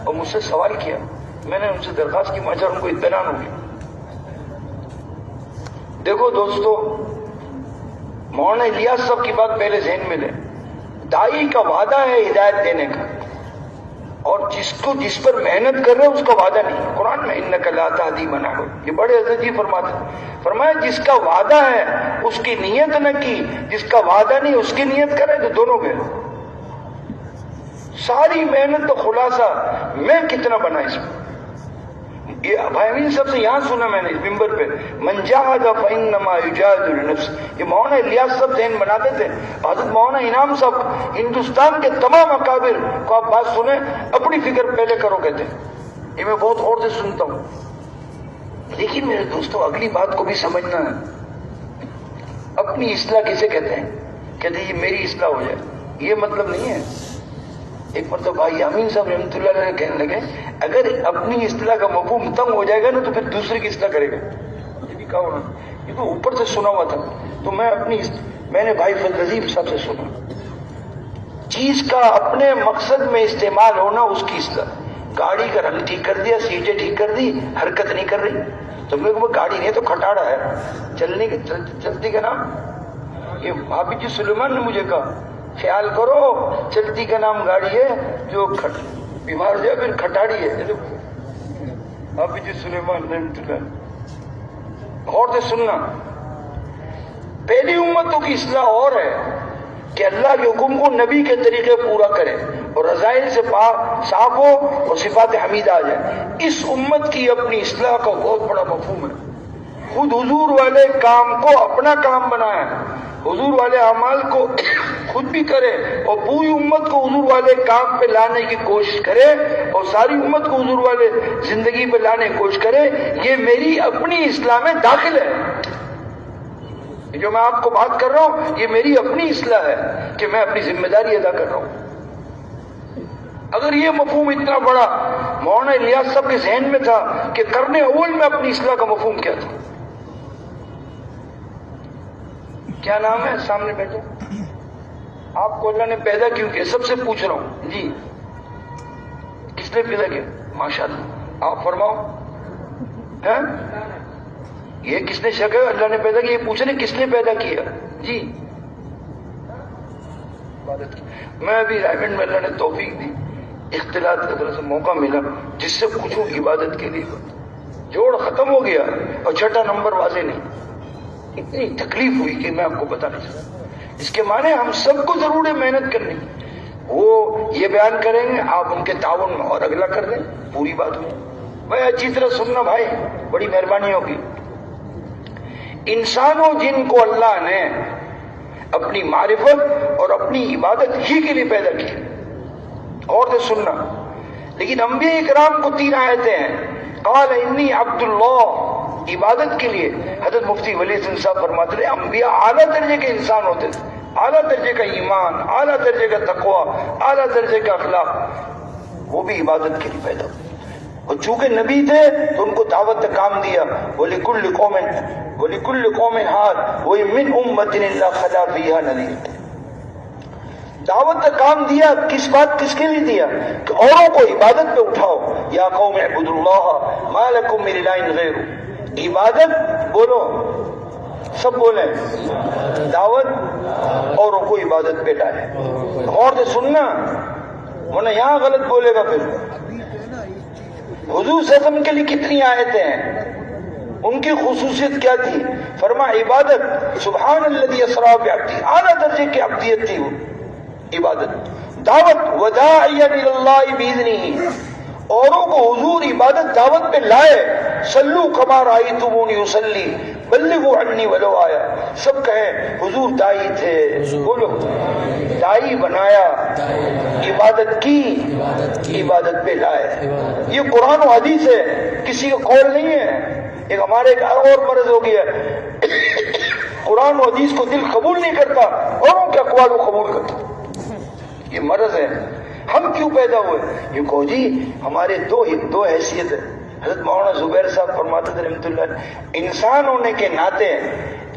اور مجھ سے سوال کیا, میں نے ان سے درخواست کی, ماجر ان کو اطمینان ہو گیا. دیکھو دوستو, مولانا الیاس صاحب کی بات پہلے ذہن میں لیں. دائی کا وعدہ ہے ہدایت دینے کا, اور جس پر محنت کر رہے ہیں اس کا وعدہ نہیں. قرآن میں انک لا تہدی من احببت, یہ بڑے حضرت جی فرماتے ہیں, فرمایا جس کا وعدہ ہے اس کی نیت نہ کی, جس کا وعدہ نہیں اس کی نیت کرے تو دونوں گئے. ساری محنت تو خلاصہ میں کتنا بنا اس میں. یہ بھائی امین صاحب سے یہاں سنا میں نے اس ممبر پہ, من جاہد فانما یجاہد لنفسہ. یہ مولانا الیاس صاحب ذہن بناتے تھے. حضرت مولانا انعام صاحب ہندوستان کے تمام اکابر کو آپ بات سنیں, اپنی فکر پہلے کرو کہتے ہیں. یہ میں بہت غور سے سنتا ہوں. لیکن میرے دوستوں اگلی بات کو بھی سمجھنا ہے. اپنی اصلاح کسے کہتے ہیں؟ کہتے ہیں یہ میری اصلاح ہو جائے. یہ مطلب نہیں ہے. ایک مرتبہ بھائی امین صاحب رحمۃ اللہ علیہ کہنے لگے اگر اپنی اصلاح کا مفہوم تنگ ہو جائے گا نا تو پھر دوسرے کی اصلاح کرے گا. یہ بھی کہا انہوں نے, یہ تو اوپر سے سنا ہوا تھا. تو میں نے بھائی فضل عظیم صاحب سے سنا, چیز کا اپنے مقصد میں استعمال ہونا اس کی اصلاح. گاڑی کا رنگ ٹھیک کر دیا, سیٹیں ٹھیک کر دی, حرکت نہیں کر رہی, تو میرے کو گاڑی نہیں ہے تو کھٹاڑا ہے, چلتی کا نام. یہ حافظ جی سلیمان نے مجھے کہا خیال کرو چلتی کا نام گاڑی ہے, جو بیمار جائے پھر کھٹاڑی ہے. حافظ جی سلیمان رحمۃ اللہ. غور سے سننا, پہلی امتوں کی اصلاح اور ہے کہ اللہ کے حکم کو نبی کے طریقے پورا کرے اور رذائل سے صاف ہو اور صفات حمیدہ آ جائے. اس امت کی اپنی اصلاح کا بہت بڑا مفہوم ہے. خود حضور والے کام کو اپنا کام بنایا, حضور والے اعمال کو خود بھی کرے اور پوری امت کو حضور والے کام پہ لانے کی کوشش کرے اور ساری امت کو حضور والے زندگی پہ لانے کی کوشش کرے. یہ میری اپنی اصلاح میں داخل ہے. جو میں آپ کو بات کر رہا ہوں یہ میری اپنی اصلاح ہے کہ میں اپنی ذمہ داری ادا کر رہا ہوں. اگر یہ مفہوم اتنا بڑا مولانا الیاس صاحب کے ذہن میں تھا کہ کرنے اول میں اپنی اصلاح کا مفہوم کیا تھا. کیا نام ہے سامنے بیٹھے, آپ کو اللہ نے پیدا کیوں کیا؟ سب سے پوچھ رہا ہوں جی, کس نے پیدا کیا؟ ماشاءاللہ آپ فرماؤ. ہے یہ کس نے شک ہے اللہ نے پیدا کیا؟ یہ پوچھ رہے کس نے پیدا کیا جی. عبادت کی. میں ابھی رائے گنج میں اللہ نے توفیق دی, اختلاط کی طرح سے موقع ملا, جس سے پوچھوں عبادت کے لیے جوڑ ختم ہو گیا اور چھٹا نمبر واضح نہیں. اتنی تکلیف ہوئی کہ میں آپ کو بتا نہیں سکتا. اس کے معنی ہم سب کو ضرور ہے محنت کرنی. وہ یہ بیان کریں گے, آپ ان کے تعاون میں اور اگلا کر دیں, پوری بات میں. بھائی اچھی طرح سننا بھائی, بڑی مہربانی ہوگی. انسانوں جن کو اللہ نے اپنی معرفت اور اپنی عبادت ہی کے لیے پیدا کیا, اور سے سننا. لیکن انبیاء اکرام کو 3 آیتیں ہیں. قال انی عبد اللہ, عبادت کے لیے. حضرت مفتی ولی حسن صاحب فرماتے تھے انبیاء اعلیٰ درجے کے انسان ہوتے تھے, اعلیٰ درجے کا ایمان, اعلیٰ درجے کا تقوی, اعلیٰ درجے کا اخلاق, وہ بھی عبادت کے لیے پیدا ہوتے. اور چونکہ نبی تھے تو ان کو دعوت کا کام دیا. وَلِكُلِّ قَوْمٍ ہاد وَمِنْ أُمَّةٍ إِلَّا خَلَا فِيهَا نَذِيرٌ. دعوت کا کام دیا, کس بات کس کے لیے دیا؟ کہ اوروں کو عبادت پہ اٹھاؤ. یا قوم اعبدوا اللہ ما لکم من الہ غیرہ. عبادت بولو, سب بولیں, دعوت اوروں کو عبادت پہ لائے. غور سے سننا ورنہ یہاں غلط بولے گا. پھر حضور صلی اللہ علیہ وسلم کے لیے کتنی آیتیں ہیں, ان کی خصوصیت کیا تھی؟ فرما عبادت, سبحان الذی اسری بعبدہ, اعلیٰ درجے کی عبدیت تھی وہ عبادت. دعوت وداعیا الی اللہ باذنہ, اوروں کو حضور عبادت دعوت پہ لائے. صلو کما رأیتمونی اصلی بلغوا عنی ولو آیا. سب کہیں حضور دائی تھے, بولو دائی بنایا, عبادت کی, عبادت پہ لائے. یہ قرآن و حدیث ہے, کسی کا قول نہیں ہے. ایک ہمارے ایک اور مرض ہو گیا, قرآن و حدیث کو دل قبول نہیں کرتا، اوروں کے اقوال کو قبول کرتا۔ یہ مرض ہے۔ ہم کیوں پیدا ہوئے؟ یہ کہو جی ہمارے دو حیثیت ہے۔ حضرت مولانا زبیر صاحب فرماتے تھے رحمۃ اللہ علیہ، انسان ہونے کے ناطے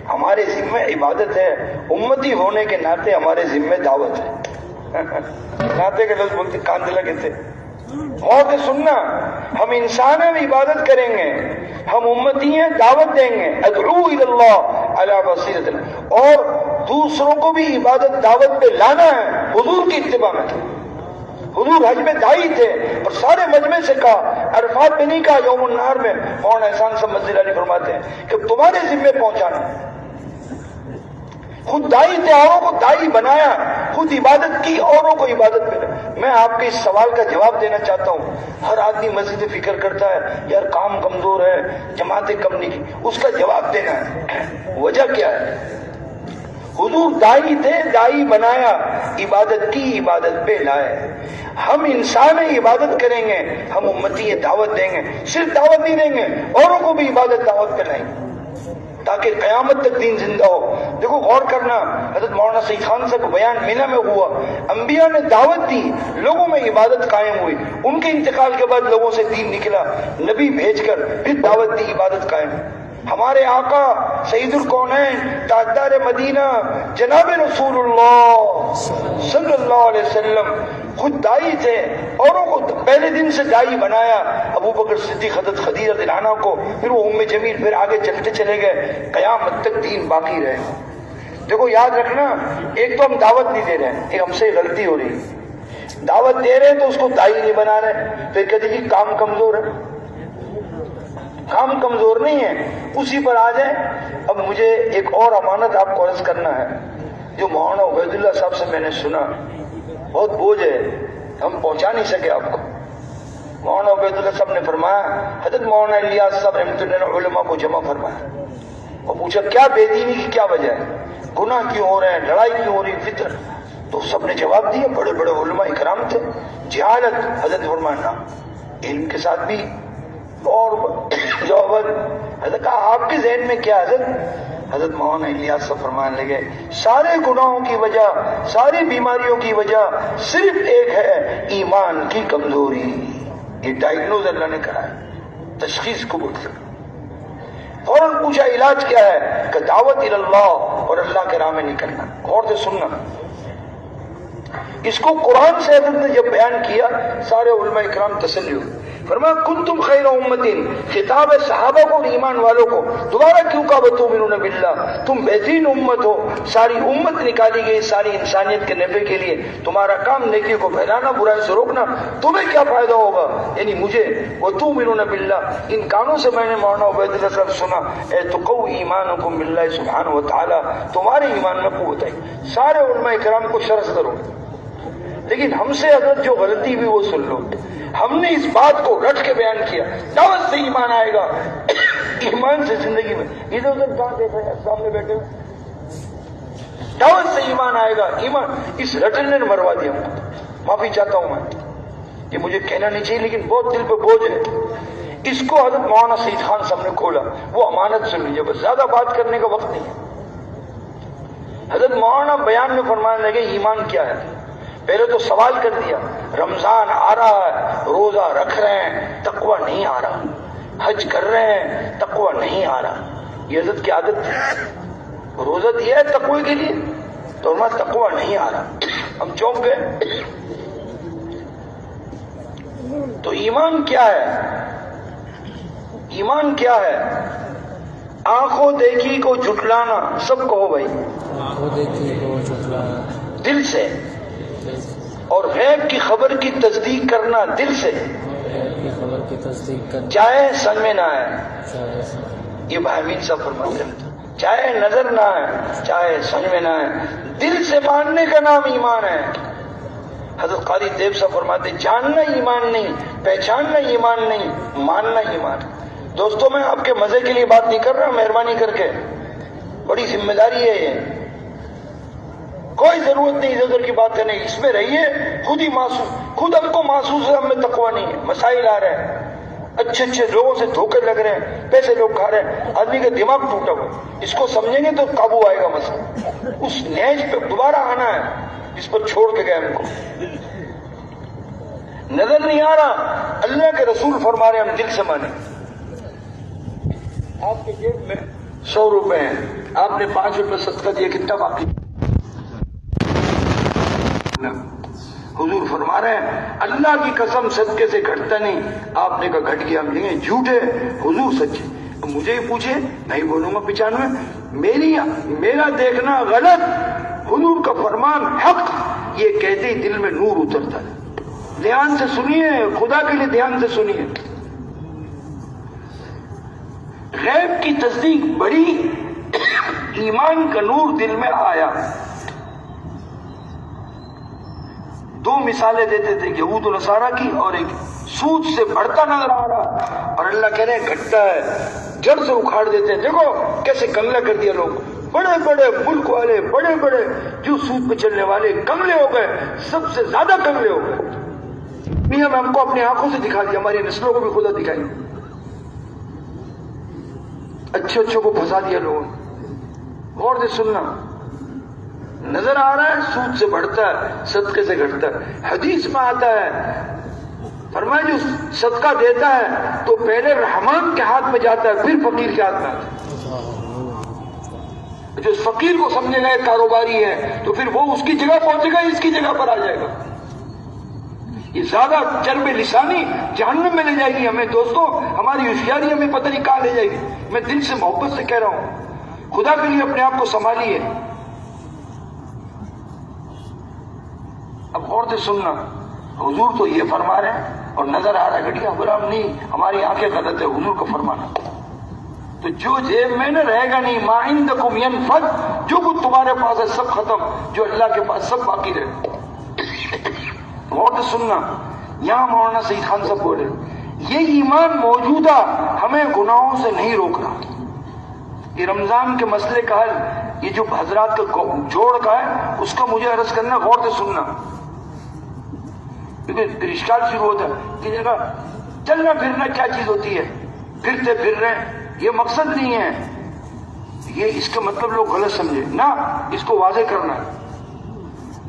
ہمارے ذمہ عبادت ہے، امتی ہونے کے ناطے ہمارے ذمہ دعوت ہے۔ ناطے کے لفظ بولتے کان دلا کہتے، غور سے سننا، ہم انسان ہیں عبادت کریں گے، ہم امتی ہیں دعوت دیں گے، ادعو الی اللہ علی بصیرۃ، اور دوسروں کو بھی عبادت دعوت پہ لانا ہے حضور کی اتباع میں۔ حضور حج میں دائی تھے اور سارے مجمع سے کہا، عرفات میں نہیں کہا، یوم النہر میں مولانا احسان صاحب مسجد علی فرماتے ہیں کہ تمہارے ذمے پہنچانا۔ خود دائی تھے، اوروں کو دائی بنایا، خود عبادت کی، اوروں کو عبادت پہ۔ میں آپ کے اس سوال کا جواب دینا چاہتا ہوں۔ ہر آدمی مسجد فکر کرتا ہے یار کام کمزور ہے، جماعتیں کم نہیں کی، اس کا جواب دینا ہے۔ وجہ کیا ہے؟ حضور دائی تھے، دائی بنایا، عبادت کی، عبادت پہ لائے۔ ہم انسان عبادت کریں گے، ہم امتی دعوت دیں گے، صرف دعوت نہیں دیں گے، اوروں کو بھی عبادت دعوت پہ لائیں گے تاکہ قیامت تک دین زندہ ہو۔ دیکھو غور کرنا، حضرت مولانا سعید خان صاحب کا بیان مینا میں ہوا، انبیاء نے دعوت دی، لوگوں میں عبادت قائم ہوئی، ان کے انتقال کے بعد لوگوں سے دین نکلا، نبی بھیج کر پھر دعوت دی، عبادت قائم۔ ہمارے آقا سید الکونین تاجدار مدینہ جناب رسول اللہ صلی اللہ علیہ وسلم خود دائی تھے، اوروں کو پہلے دن سے دائی بنایا، ابو بکر صدیق، حضرت خدیجہ رضی اللہ عنہا کو، پھر وہ ام جمیل، پھر آگے چلتے چلے گئے، قیامت تک دین باقی رہے۔ دیکھو یاد رکھنا، ایک تو ہم دعوت نہیں دے رہے ہیں، ایک ہم سے غلطی ہو رہی ہے، دعوت دے رہے ہیں تو اس کو دائی نہیں بنا رہے، پھر کہتے جی کام کمزور ہے۔ کام کمزور نہیں ہے، اسی پر آ جائیں۔ اب مجھے ایک اور امانت آپ کو عرض کرنا ہے، جو مولانا عبید اللہ صاحب سے میں نے سنا، بہت بوجھ ہے، ہم پہنچا نہیں سکے آپ کو۔ مولانا عبید اللہ صاحب نے فرمایا، حضرت مولانا الیاس صاحب رحمۃ اللہ علیہ علماء کو جمع فرمایا اور پوچھا کیا بے دینی کی کیا وجہ ہے، گناہ کیوں ہو رہے ہیں، لڑائی کیوں ہو رہی ہے، فتنہ؟ تو سب نے جواب دیا، بڑے بڑے علماء اکرام تھے۔ جہالت، حضرت فرمانا علم کے ساتھ بھی اور جوابت۔ حضرت کہا آپ کے ذہن میں کیا؟ حضرت مولانا الیاس صاحب فرمانے لگے، سارے گناہوں کی وجہ، ساری بیماریوں کی وجہ صرف ایک ہے، ایمان کی کمزوری۔ یہ ڈائگنوز اللہ نے کرا ہے، تشخیص کو بول سکتا۔ فوراً پوچھا علاج کیا ہے؟ کہ دعوت اللہ اور اللہ کے راہ میں نکلنا۔ غور سے سننا، اس کو قرآن سے حضرت نے جب بیان کیا، سارے علماء اکرام تسلی ہوئے۔ فرمایا کنتم خیر امت، خطاب صحابہ کو اور ایمان والوں کو، دوبارہ کیوں کہا وتؤمنون باللہ، تم بہترین امت ہو، ساری امت نکالی گئی ساری انسانیت کے نفع کے لیے، تمہارا کام نیکی کو پھیلانا، برائی سے روکنا، تمہیں کیا فائدہ ہوگا؟ یعنی مجھے وتؤمنون باللہ، ان کانوں سے میں نے مولانا عبید اللہ صاحب سنا، اے تقو ایمانکم باللہ سبحانہ وتعالی، تمہارے ایمان میں قوت ہے۔ سارے علماء کرام کو شرح کرو، لیکن ہم سے حضرت جو غلطی بھی وہ سن لو، ہم نے اس بات کو رٹ کے بیان کیا، دعوت سے ایمان آئے گا، ایمان سے زندگی میں، ادھر ادھر کہاں دیکھ رہے ہیں سامنے بیٹھے ہوئے، دعوت سے ایمان آئے گا، ایمان، اس رٹنے نے مروا دیا ہم کو۔ معافی چاہتا ہوں میں، یہ مجھے کہنا نہیں چاہیے لیکن بہت دل پہ بوجھ ہے۔ اس کو حضرت مولانا سعید خان صاحب نے کھولا، وہ امانت سن لیجیے، بس زیادہ بات کرنے کا وقت نہیں ہے۔ حضرت مولانا بیان میں فرمانے لگے ایمان کیا ہے؟ پہلے تو سوال کر دیا، رمضان آ رہا ہے، روزہ رکھ رہے ہیں، تقوی نہیں آ رہا، حج کر رہے ہیں، تقوی نہیں آ رہا۔ یہ حضرت کی عادت تھی، روزہ دیا ہے تقوی کے لیے، تو ہمارا تقوی نہیں آ رہا، ہم چونک گئے۔ تو ایمان کیا ہے؟ ایمان کیا ہے؟ آنکھوں دیکھی کو جھٹلانا، سب کہو بھائی، آنکھوں دیکھی کو جھٹلانا دل سے، اور غیب کی خبر کی تصدیق کرنا دل سے، کی خبر کی تصدیق کرنا، چاہے سمجھ میں نہ آئے۔ یہ بھائی امین صاحب فرماتے ہیں، چاہے نظر نہ آئے، چاہے سمجھ میں نہ آئے، دل سے ماننے کا نام ایمان ہے۔ حضرت قاری دیو صاحب فرماتے ہیں، جاننا ایمان نہیں، پہچاننا ایمان نہیں، ماننا ایمان۔ دوستوں میں آپ کے مزے کے لیے بات نہیں کر رہا، مہربانی کر کے، بڑی ذمہ داری ہے یہ، کوئی ضرورت نہیں ادھر ادھر کی بات کرنے کی، اس میں رہیے، خود ہی محسوس، خود ہم کو محسوس ہے ہم میں تقوی نہیں ہے، مسائل آ رہے ہیں، اچھے اچھے لوگوں سے دھوکے لگ رہے ہیں، پیسے لوگ کھا رہے ہیں، آدمی کا دماغ ٹوٹا ہوا، اس کو سمجھیں گے تو قابو آئے گا مسئلہ۔ اس نیج پہ دوبارہ آنا ہے جس پر چھوڑ کے گئے ہم کو۔ نظر نہیں آ رہا، اللہ کے رسول فرما رہے ہم دل سے مانیں۔ آپ کے جیب میں 100 روپے ہیں، آپ نے 5 روپے صدقہ دیا، کتنا باقی؟ حضور فرما رہے ہیں اللہ کی قسم صدقے سے گھٹتا نہیں۔ آپ نے کہا گھٹ گیا، ہم کہیں جھوٹے، حضور سچے۔ مجھے ہی پوچھے، میں ہی بولوں گا 95، میرا دیکھنا غلط، حضور کا فرمان حق، یہ کہتے ہی دل میں نور اترتا ہے۔ دھیان سے سنیے، خدا کے لیے دھیان سے سنیے۔ غیب کی تصدیق بڑی، ایمان کا نور دل میں آیا۔ 2 مثالیں دیتے تھے، یہود و نصارہ کی، اور ایک سود سے بڑھتا نظر آ رہا، اور اللہ کہہ رہے ہیں گھٹتا ہے، جڑ سے اکھاڑ دیتے ہیں۔ دیکھو کیسے کنگلا کر دیا لوگ، بڑے بڑے ملک والے، بڑے بڑے جو سود پہ چلنے والے کنگلے ہو گئے، سب سے زیادہ کنگلے ہو گئے۔ میاں ہم کو اپنی آنکھوں سے دکھا دیا، ہماری نسلوں کو بھی خدا دکھائیں گے۔ اچھے اچھوں کو پھنسا دیا لوگوں نے۔ غور سے سننا، نظر آ رہا ہے سود سے بڑھتا ہے، صدقے سے گھٹتا ہے۔ حدیث میں آتا ہے، فرمایا جو صدقہ دیتا ہے تو پہلے رحمان کے ہاتھ میں جاتا ہے، پھر فقیر کے ہاتھ میں آتا ہے۔ جو فقیر کو سمجھے گا کاروباری ہے تو پھر وہ اس کی جگہ پہنچے گا، اس کی جگہ پر آ جائے گا۔ یہ زیادہ چرب لسانی جہنم میں لے جائے گی ہمیں۔ دوستوں ہماری ہوشیاری ہمیں پتہ نہیں کہاں لے جائے گی۔ میں دل سے محبت سے کہہ رہا ہوں، خدا کے لیے اپنے آپ کو سنبھالیے۔ اب غور سے سننا، حضور تو یہ فرما رہے ہیں اور نظر آ رہا ہے گھٹیا غلام نہیں، ہماری آنکھیں غلط ہے، حضور کا فرمانا۔ تو جو جیب میں نہ رہے گا نہیں، ما عندکم ینفد، جو کچھ تمہارے پاس ہے سب ختم، جو اللہ کے پاس سب باقی رہے۔ غور سے سننا، یہاں مولانا سعید خان صاحب بولے یہ ایمان موجودہ ہمیں گناہوں سے نہیں روک رہا۔ یہ رمضان کے مسئلے کا حل، یہ جو حضرات کا جوڑ کا ہے اس کا مجھے عرض کرنا، غور سے سننا، کیونکہ اشکال شروع ہوتا ہے کہ جگہ چلنا پھرنا کیا چیز ہوتی ہے، پھرتے پھر رہے، یہ مقصد نہیں ہے، یہ اس کا مطلب لوگ غلط سمجھے نہ، اس کو واضح کرنا ہے۔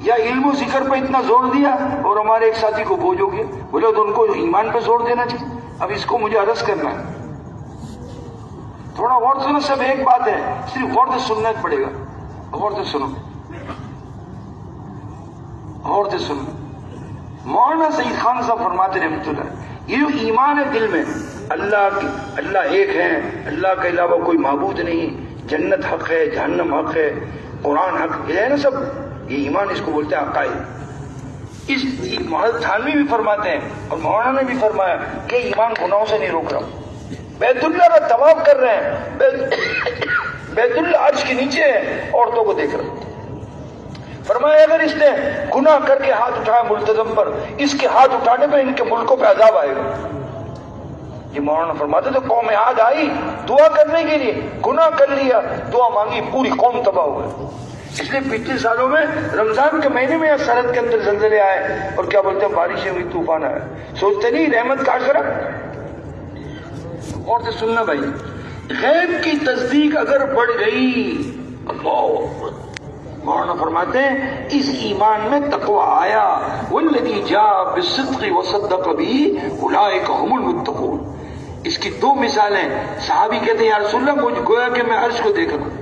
یا علم و ذکر پہ اتنا زور دیا اور ہمارے ایک ساتھی کو بوجھ ہو گیا، بولے تو ان کو ایمان پہ زور دینا چاہیے۔ اب اس کو مجھے عرض کرنا ہے، تھوڑا غور سنو، سب ایک بات ہے، صرف غور سے سننا پڑے گا۔ غور سے سنو، غور سے سنو۔ مولانا سعید خان صاحب فرماتے رحمۃ اللہ، یہ جو ایمان ہے دل میں، اللہ ایک ہے، اللہ کے علاوہ کوئی معبود نہیں، جنت حق ہے، جہنم حق ہے، قرآن حق ہے نا، سب یہ ایمان اس کو بولتے ہیں عقائد۔ اس محمد تھانوی بھی فرماتے ہیں اور مولانا نے بھی فرمایا کہ ایمان گناہوں سے نہیں روک رہا۔ بیت اللہ کا طواف کر رہے ہیں، بیت اللہ عرش کے نیچے ہے، عورتوں کو دیکھ رہے ہیں۔ فرمایا اگر اس نے گناہ کر کے ہاتھ اٹھایا ملتزم پر، اس کے ہاتھ اٹھانے پہ ان کے ملکوں پہ عذاب آئے گا۔ یہ مولانا فرماتے تو قوم عاد آئی دعا کرنے کے لیے، گناہ کر لیا، دعا مانگی، پوری قوم تباہ ہو گئی۔ اس لیے پچھلے سالوں میں رمضان کے مہینے میں سرحد کے اندر زلزلے آئے اور کیا بولتے ہیں بارشیں ہوئی، طوفان آئے، سوچتے نہیں رحمت کا عشرہ۔ اور سے سننا بھائی، غیب کی تصدیق اگر بڑھ گئی، اللہ مولانا فرماتے ہیں اس ایمان میں تقوی آیا، والذی جاء بالصدق وصدق به اولئک هم المتقون۔ اس کی 2 مثالیں، صحابی کہتے ہیں یا رسول اللہ مجھے گویا کہ میں عرش کو دیکھ رہا ہوں،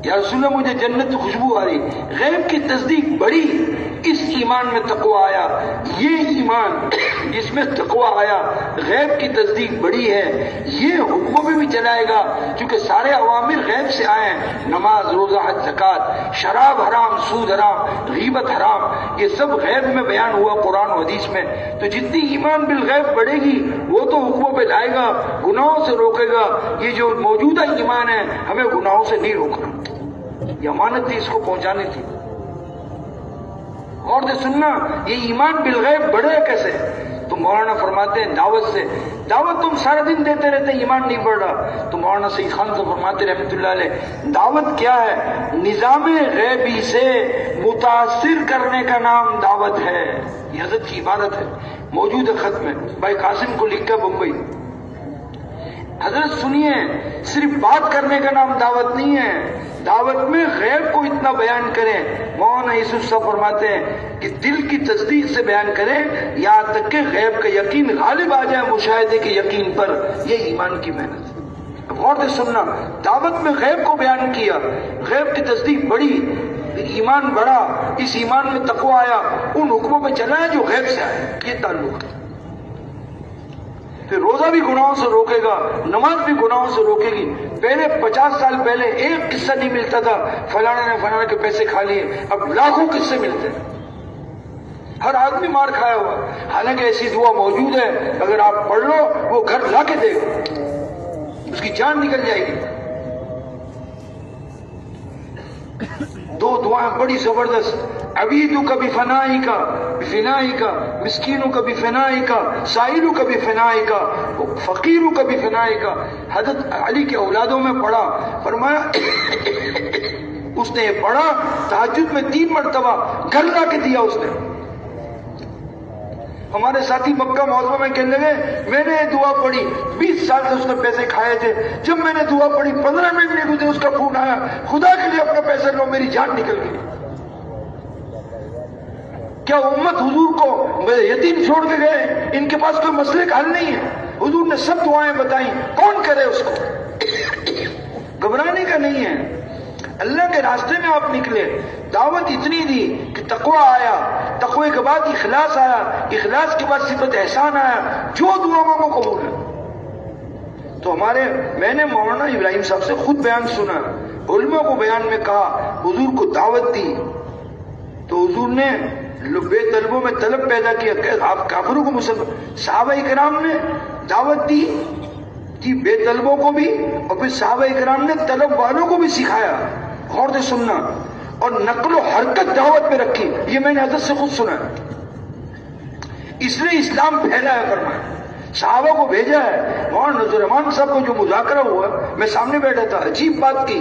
یا رسول اللہ مجھے جنت کی خوشبو آ رہی۔ غیب کی تصدیق بڑی، اس ایمان میں تقوی آیا۔ یہ ایمان جس میں تقوی آیا، غیب کی تصدیق بڑی ہے، یہ حکموں میں بھی چلائے گا، کیونکہ سارے اوامر غیب سے آئے ہیں، نماز، روزہ، حج، زکوٰۃ، شراب حرام، سود حرام، غیبت حرام، یہ سب غیب میں بیان ہوا قرآن و حدیث میں۔ تو جتنی ایمان بالغیب بڑھے گی وہ تو حکموں پہ لائے گا، گناہوں سے روکے گا۔ یہ جو موجودہ ایمان ہے ہمیں گناہوں سے نہیں روکنا، یہ امانت تھی، اس کو پہنچانی تھی۔ اور سے سننا، یہ ایمان بالغیب بڑھے کیسے؟ تو مولانا فرماتے ہیں دعوت سے۔ دعوت تم سارا دن دیتے رہتے، ایمان نہیں بڑھ رہا۔ تو مولانا سعید خان سے فرماتے رحمۃ اللہ علیہ، دعوت کیا ہے؟ نظام غیبی سے متاثر کرنے کا نام دعوت ہے۔ یہ حضرت کی عبادت ہے، موجود ہے خط میں، بھائی قاسم کو لکھا بمبئی۔ حضرت سنیے، صرف بات کرنے کا نام دعوت نہیں ہے، دعوت میں غیب کو اتنا بیان کریں۔ مولانا یوسف صاحب فرماتے ہیں کہ دل کی تصدیق سے بیان کریں یہاں تک کہ غیب کا یقین غالب آ جائے مشاہدے کے یقین پر، یہ ایمان کی محنت ہے۔ غور سے سننا، دعوت میں غیب کو بیان کیا، غیب کی تصدیق بڑی، ایمان بڑھا، اس ایمان میں تقوی آیا، ان حکموں میں چلا ہے جو غیب سے آئے، یہ تعلق ہے۔ پھر روزہ بھی گناہوں سے روکے گا، نماز بھی گناہوں سے روکے گی۔ پہلے 50 سال پہلے ایک قصہ نہیں ملتا تھا، فلانے نے فلانے کے پیسے کھا لیے، اب لاکھوں قصے ملتے ہیں، ہر آدمی مار کھایا ہوا۔ حالانکہ ایسی دعا موجود ہے، اگر آپ پڑھ لو وہ گھر لا کے دے گا، اس کی جان نکل جائے گی۔ دو دعائیں بڑی زبردست، عبیدو کا بھی فنائی کا بفنائی کا، مسکینوں کا بھی فنائی کا، سائلوں کا بھی فنائی کا، فقیروں کا بھی فنائی کا۔ حضرت علی کے اولادوں میں پڑھا، فرمایا اس نے یہ پڑھا تہجد میں 3 مرتبہ، گھر لا کے دیا اس نے۔ ہمارے ساتھی مکہ معظمہ میں کہنے لگے میں نے یہ دعا پڑھی، 20 سال سے اس نے پیسے کھائے تھے، جب میں نے دعا پڑھی 15 منٹ نہیں گزرے اس کا فون آیا، خدا کے لیے اپنے پیسے لو، میری جان نکل گئی۔ کیا امت حضور کو یتیم چھوڑ کے گئے؟ ان کے پاس کوئی مسئلے کا حل نہیں ہے، حضور نے سب دعائیں بتائیں، کون کرے اس کو؟ گھبرانے کا نہیں ہے، اللہ کے راستے میں آپ نکلے، دعوت اتنی دی کہ تقوی آیا، تقوی کے بعد اخلاص آیا، اخلاص کے بعد صفت احسان آیا، جو دعا مانگو قبول ہے۔ تو میں نے مولانا ابراہیم صاحب سے خود بیان سنا، علماء کو بیان میں کہا، حضور کو دعوت دی تو حضور نے بے طلبوں میں طلب پیدا کیا کہ آپ کافروں کو مسلمان، صحابہ اکرام نے دعوت دی کہ بے طلبوں کو بھی، اور پھر صحابہ اکرام نے طلب والوں کو بھی سکھایا۔ غور سے سننا، اور نقل و حرکت دعوت میں رکھی، یہ میں نے حضرت سے خود سنا ہے، اس لیے اسلام پھیلا ہے۔ فرمایا صحابہ کو بھیجا ہے۔ مولانا نذیر رحمان صاحب کو جو مذاکرہ ہوا، میں سامنے بیٹھا تھا، عجیب بات کی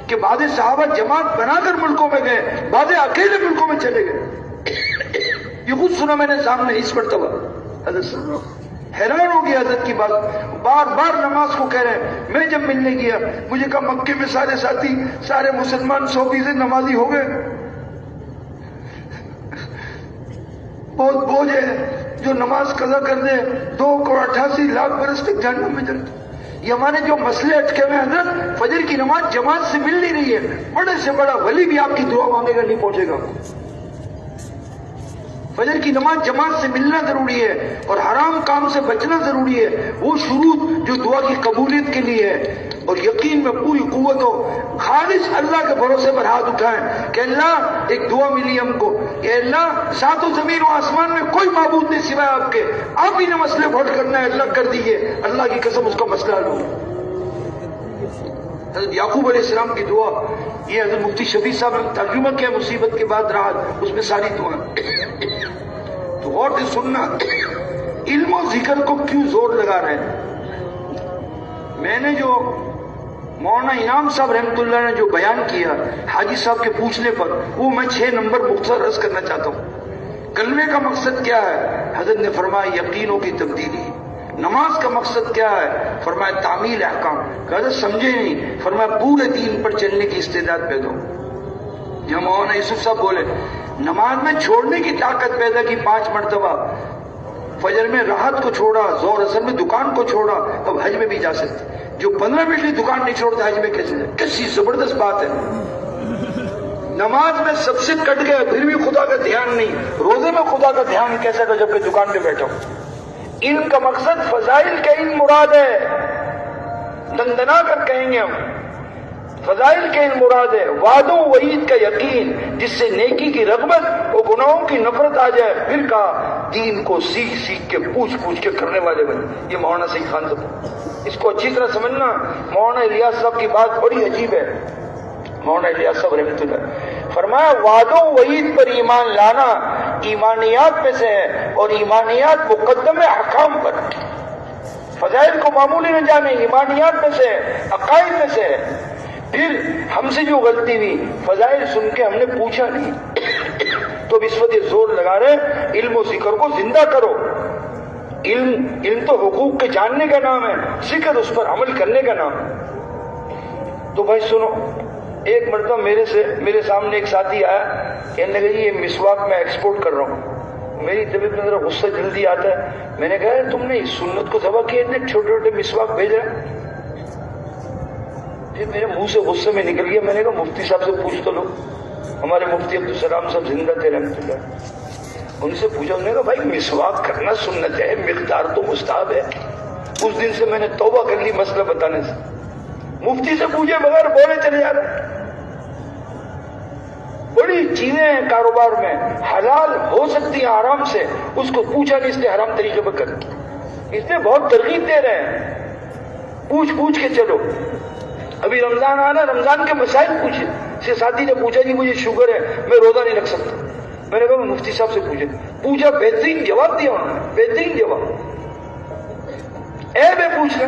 کہ بعض صحابہ جماعت بنا کر ملکوں میں گئے، بعض اکیلے ملکوں میں چلے گئے، یہ خود سنا میں نے سامنے اس مرتبہ۔ حضرت صاحب حیران ہو گیا حضرت کی بات، بار بار نماز کو کہہ رہے ہیں۔ میں جب ملنے گیا، مجھے کہا مکے میں سارے ساتھی، سارے مسلمان 100% نمازی ہو گئے، بہت بوجھ ہے، جو نماز قضا کر دے 2.88 برس تک جہنم میں جلتا۔ یہ ہمارے جو مسئلے اٹکے ہوئے ہیں حضرت، فجر کی نماز جماعت سے مل نہیں رہی ہے، بڑے سے بڑا ولی بھی آپ کی دعا مانگے گا نہیں پہنچے گا۔ فجر کی نماز جماعت سے ملنا ضروری ہے، اور حرام کام سے بچنا ضروری ہے، وہ شروط جو دعا کی قبولیت کے لیے ہے، اور یقین میں پوری قوت ہو، خالص اللہ کے بھروسے پر ہاتھ اٹھائیں کہ اللہ ایک دعا ملی ہم کو کہ اللہ ساتوں زمین و آسمان میں کوئی معبود نہیں سوائے آپ کے، آپ ہی نے مسئلے بھٹ کرنا ہے، اللہ کر دیجیے، اللہ کی قسم اس کا مسئلہ حل ہو۔ حضرت یعقوب علیہ السلام کی دعا، یہ حضرت مفتی شفیع صاحب نے ترجمہ کیا مصیبت کے بعد راحت، اس میں ساری دعا۔ تو غور سے سننا، علم و ذکر کو کیوں زور لگا رہے ہیں؟ میں نے جو مولانا انعام صاحب رحمۃ اللہ نے جو بیان کیا حاجی صاحب کے پوچھنے پر، وہ میں 6 نمبر مختصر عرض کرنا چاہتا ہوں۔ کلمے کا مقصد کیا ہے؟ حضرت نے فرمایا یقینوں کی تبدیلی۔ نماز کا مقصد کیا ہے؟ فرمایا تعمیل احکام۔ حضرت سمجھے نہیں، فرمایا پورے دین پر چلنے کی استعداد پیدا ہو۔ جب مولانا یوسف صاحب بولے نماز میں چھوڑنے کی طاقت پیدا کی 5 مرتبہ، فجر میں راحت کو چھوڑا، ظہر اثر میں دکان کو چھوڑا، اب حج میں بھی جا سکتے۔ جو 15 منٹ کی دکان نہیں چھوڑتا حج میں کیسے جائے؟ کیسی زبردست بات ہے۔ نماز میں سب سے کٹ گئے پھر بھی خدا کا دھیان نہیں، روزے میں خدا کا دھیان کیسے گا جبکہ دکان پہ بیٹھا ہوں؟ علم کا مقصد فضائل کا علم مراد ہے، دندنا کر کہیں گے ہم، فضائل کا علم مراد ہے، وعدوں وعید کا یقین جس سے نیکی کی رغبت اور گناہوں کی نفرت آ جائے۔ پھر کہا دین کو سیکھ سیکھ کے پوچھ پوچھ کے کرنے والے بنے۔ یہ مولانا سعید خان صاحب، اس کو اچھی طرح سمجھنا۔ مولانا الیاس صاحب کی بات بڑی عجیب ہے، مولانا الیاس صاحب رحمۃ اللہ فرمایا وعدوں وعید پر ایمان لانا ایمانیات میں سے ہے، اور ایمانیات مقدم احکام پر۔ فضائل کو معمولی نہ جانے، ایمانیات میں سے ہے، عقائد میں سے ہے۔ پھر ہم سے جو غلطی ہوئی، فضائل سن کے ہم نے پوچھا نہیں، تو اب اس وقت یہ زور لگا رہے علم و ذکر کو زندہ کرو۔ علم تو حقوق کے جاننے کا نام ہے، ذکر اس پر عمل کرنے کا نام ہے۔ تو بھائی سنو، ایک مرتبہ میرے سامنے ایک ساتھی آیا، کہنے لگا جی یہ مسواک میں ایکسپورٹ کر رہا ہوں۔ میری طبیعت میں ذرا غصہ جلدی آتا ہے، میں نے کہا تم نے اس سنت کو ذبح کیا، اتنے چھوٹے چھوٹے مسواک بھیج رہے ہیں۔ پھر میرے منہ سے غصے میں نکل گیا، میں نے کہا مفتی صاحب سے پوچھ تو لو، ہمارے مفتی عبدالسلام صاحب زندہ تھے رحمۃ اللہ، ان سے پوچھا، انہوں نے کہا بھائی مسواک کرنا سنت ہے، مقدار تو مستحب ہے۔ اس دن سے میں نے توبہ کر لی مسئلہ بتانے سے، مفتی سے پوچھے بغیر بولے چلے جا رہے۔ بڑی چیزیں ہیں کاروبار میں، حلال ہو سکتی ہیں آرام سے، اس کو پوچھا نہیں، اس نے حرام طریقے پر کر، اس میں بہت ترغیب دے رہے ہیں، پوچھ کے چلو۔ ابھی رمضان آنا، رمضان کے مسائل پوچھے، سے ساتھی نے پوچھا جی مجھے شوگر ہے، میں روزہ نہیں رکھ سکتا، میں نے کہا مفتی صاحب سے پوچھا، بہترین جواب دیا انہوں نے، بہترین جواب، عیب ہے پوچھنا۔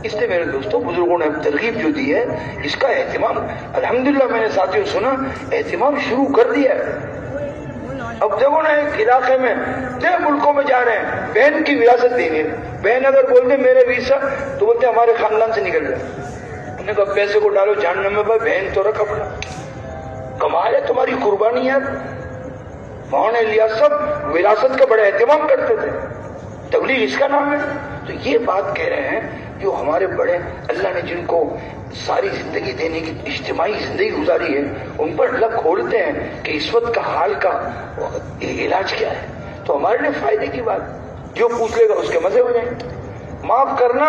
اس نے میرے دوستوں بزرگوں نے ترغیب جو دی ہے، اس کا اہتمام الحمدللہ میں نے ساتھیوں سنا، اہتمام شروع کر دیا ہے۔ اب دیکھو نا، ایک علاقے میں 10 ملکوں میں جا رہے ہیں، بہن کی وراثت دینی ہے، بہن اگر بول دے میرے ورثہ تو بولتے ہمارے خاندان سے نکل جائے۔ انہوں نے کہا پیسے کو ڈالو جہنم میں، بھائی بہن تو رکھ اپنا، کمال ہے تمہاری قربانی ہے۔ مولانا الیاس صاحب وراثت کا بڑا اہتمام کرتے تھے، تبلیغ اس کا نام ہے۔ تو یہ بات کہہ رہے ہیں، جو ہمارے بڑے اللہ نے جن کو ساری زندگی دینے کی اجتماعی زندگی گزاری ہے، ان پر اللہ کھولتے ہیں کہ اس وقت کا حال کا علاج کیا ہے، تو ہمارے لیے فائدے کی بات، جو پوچھ لے گا اس کے مزے ہو جائیں گے۔ معاف کرنا،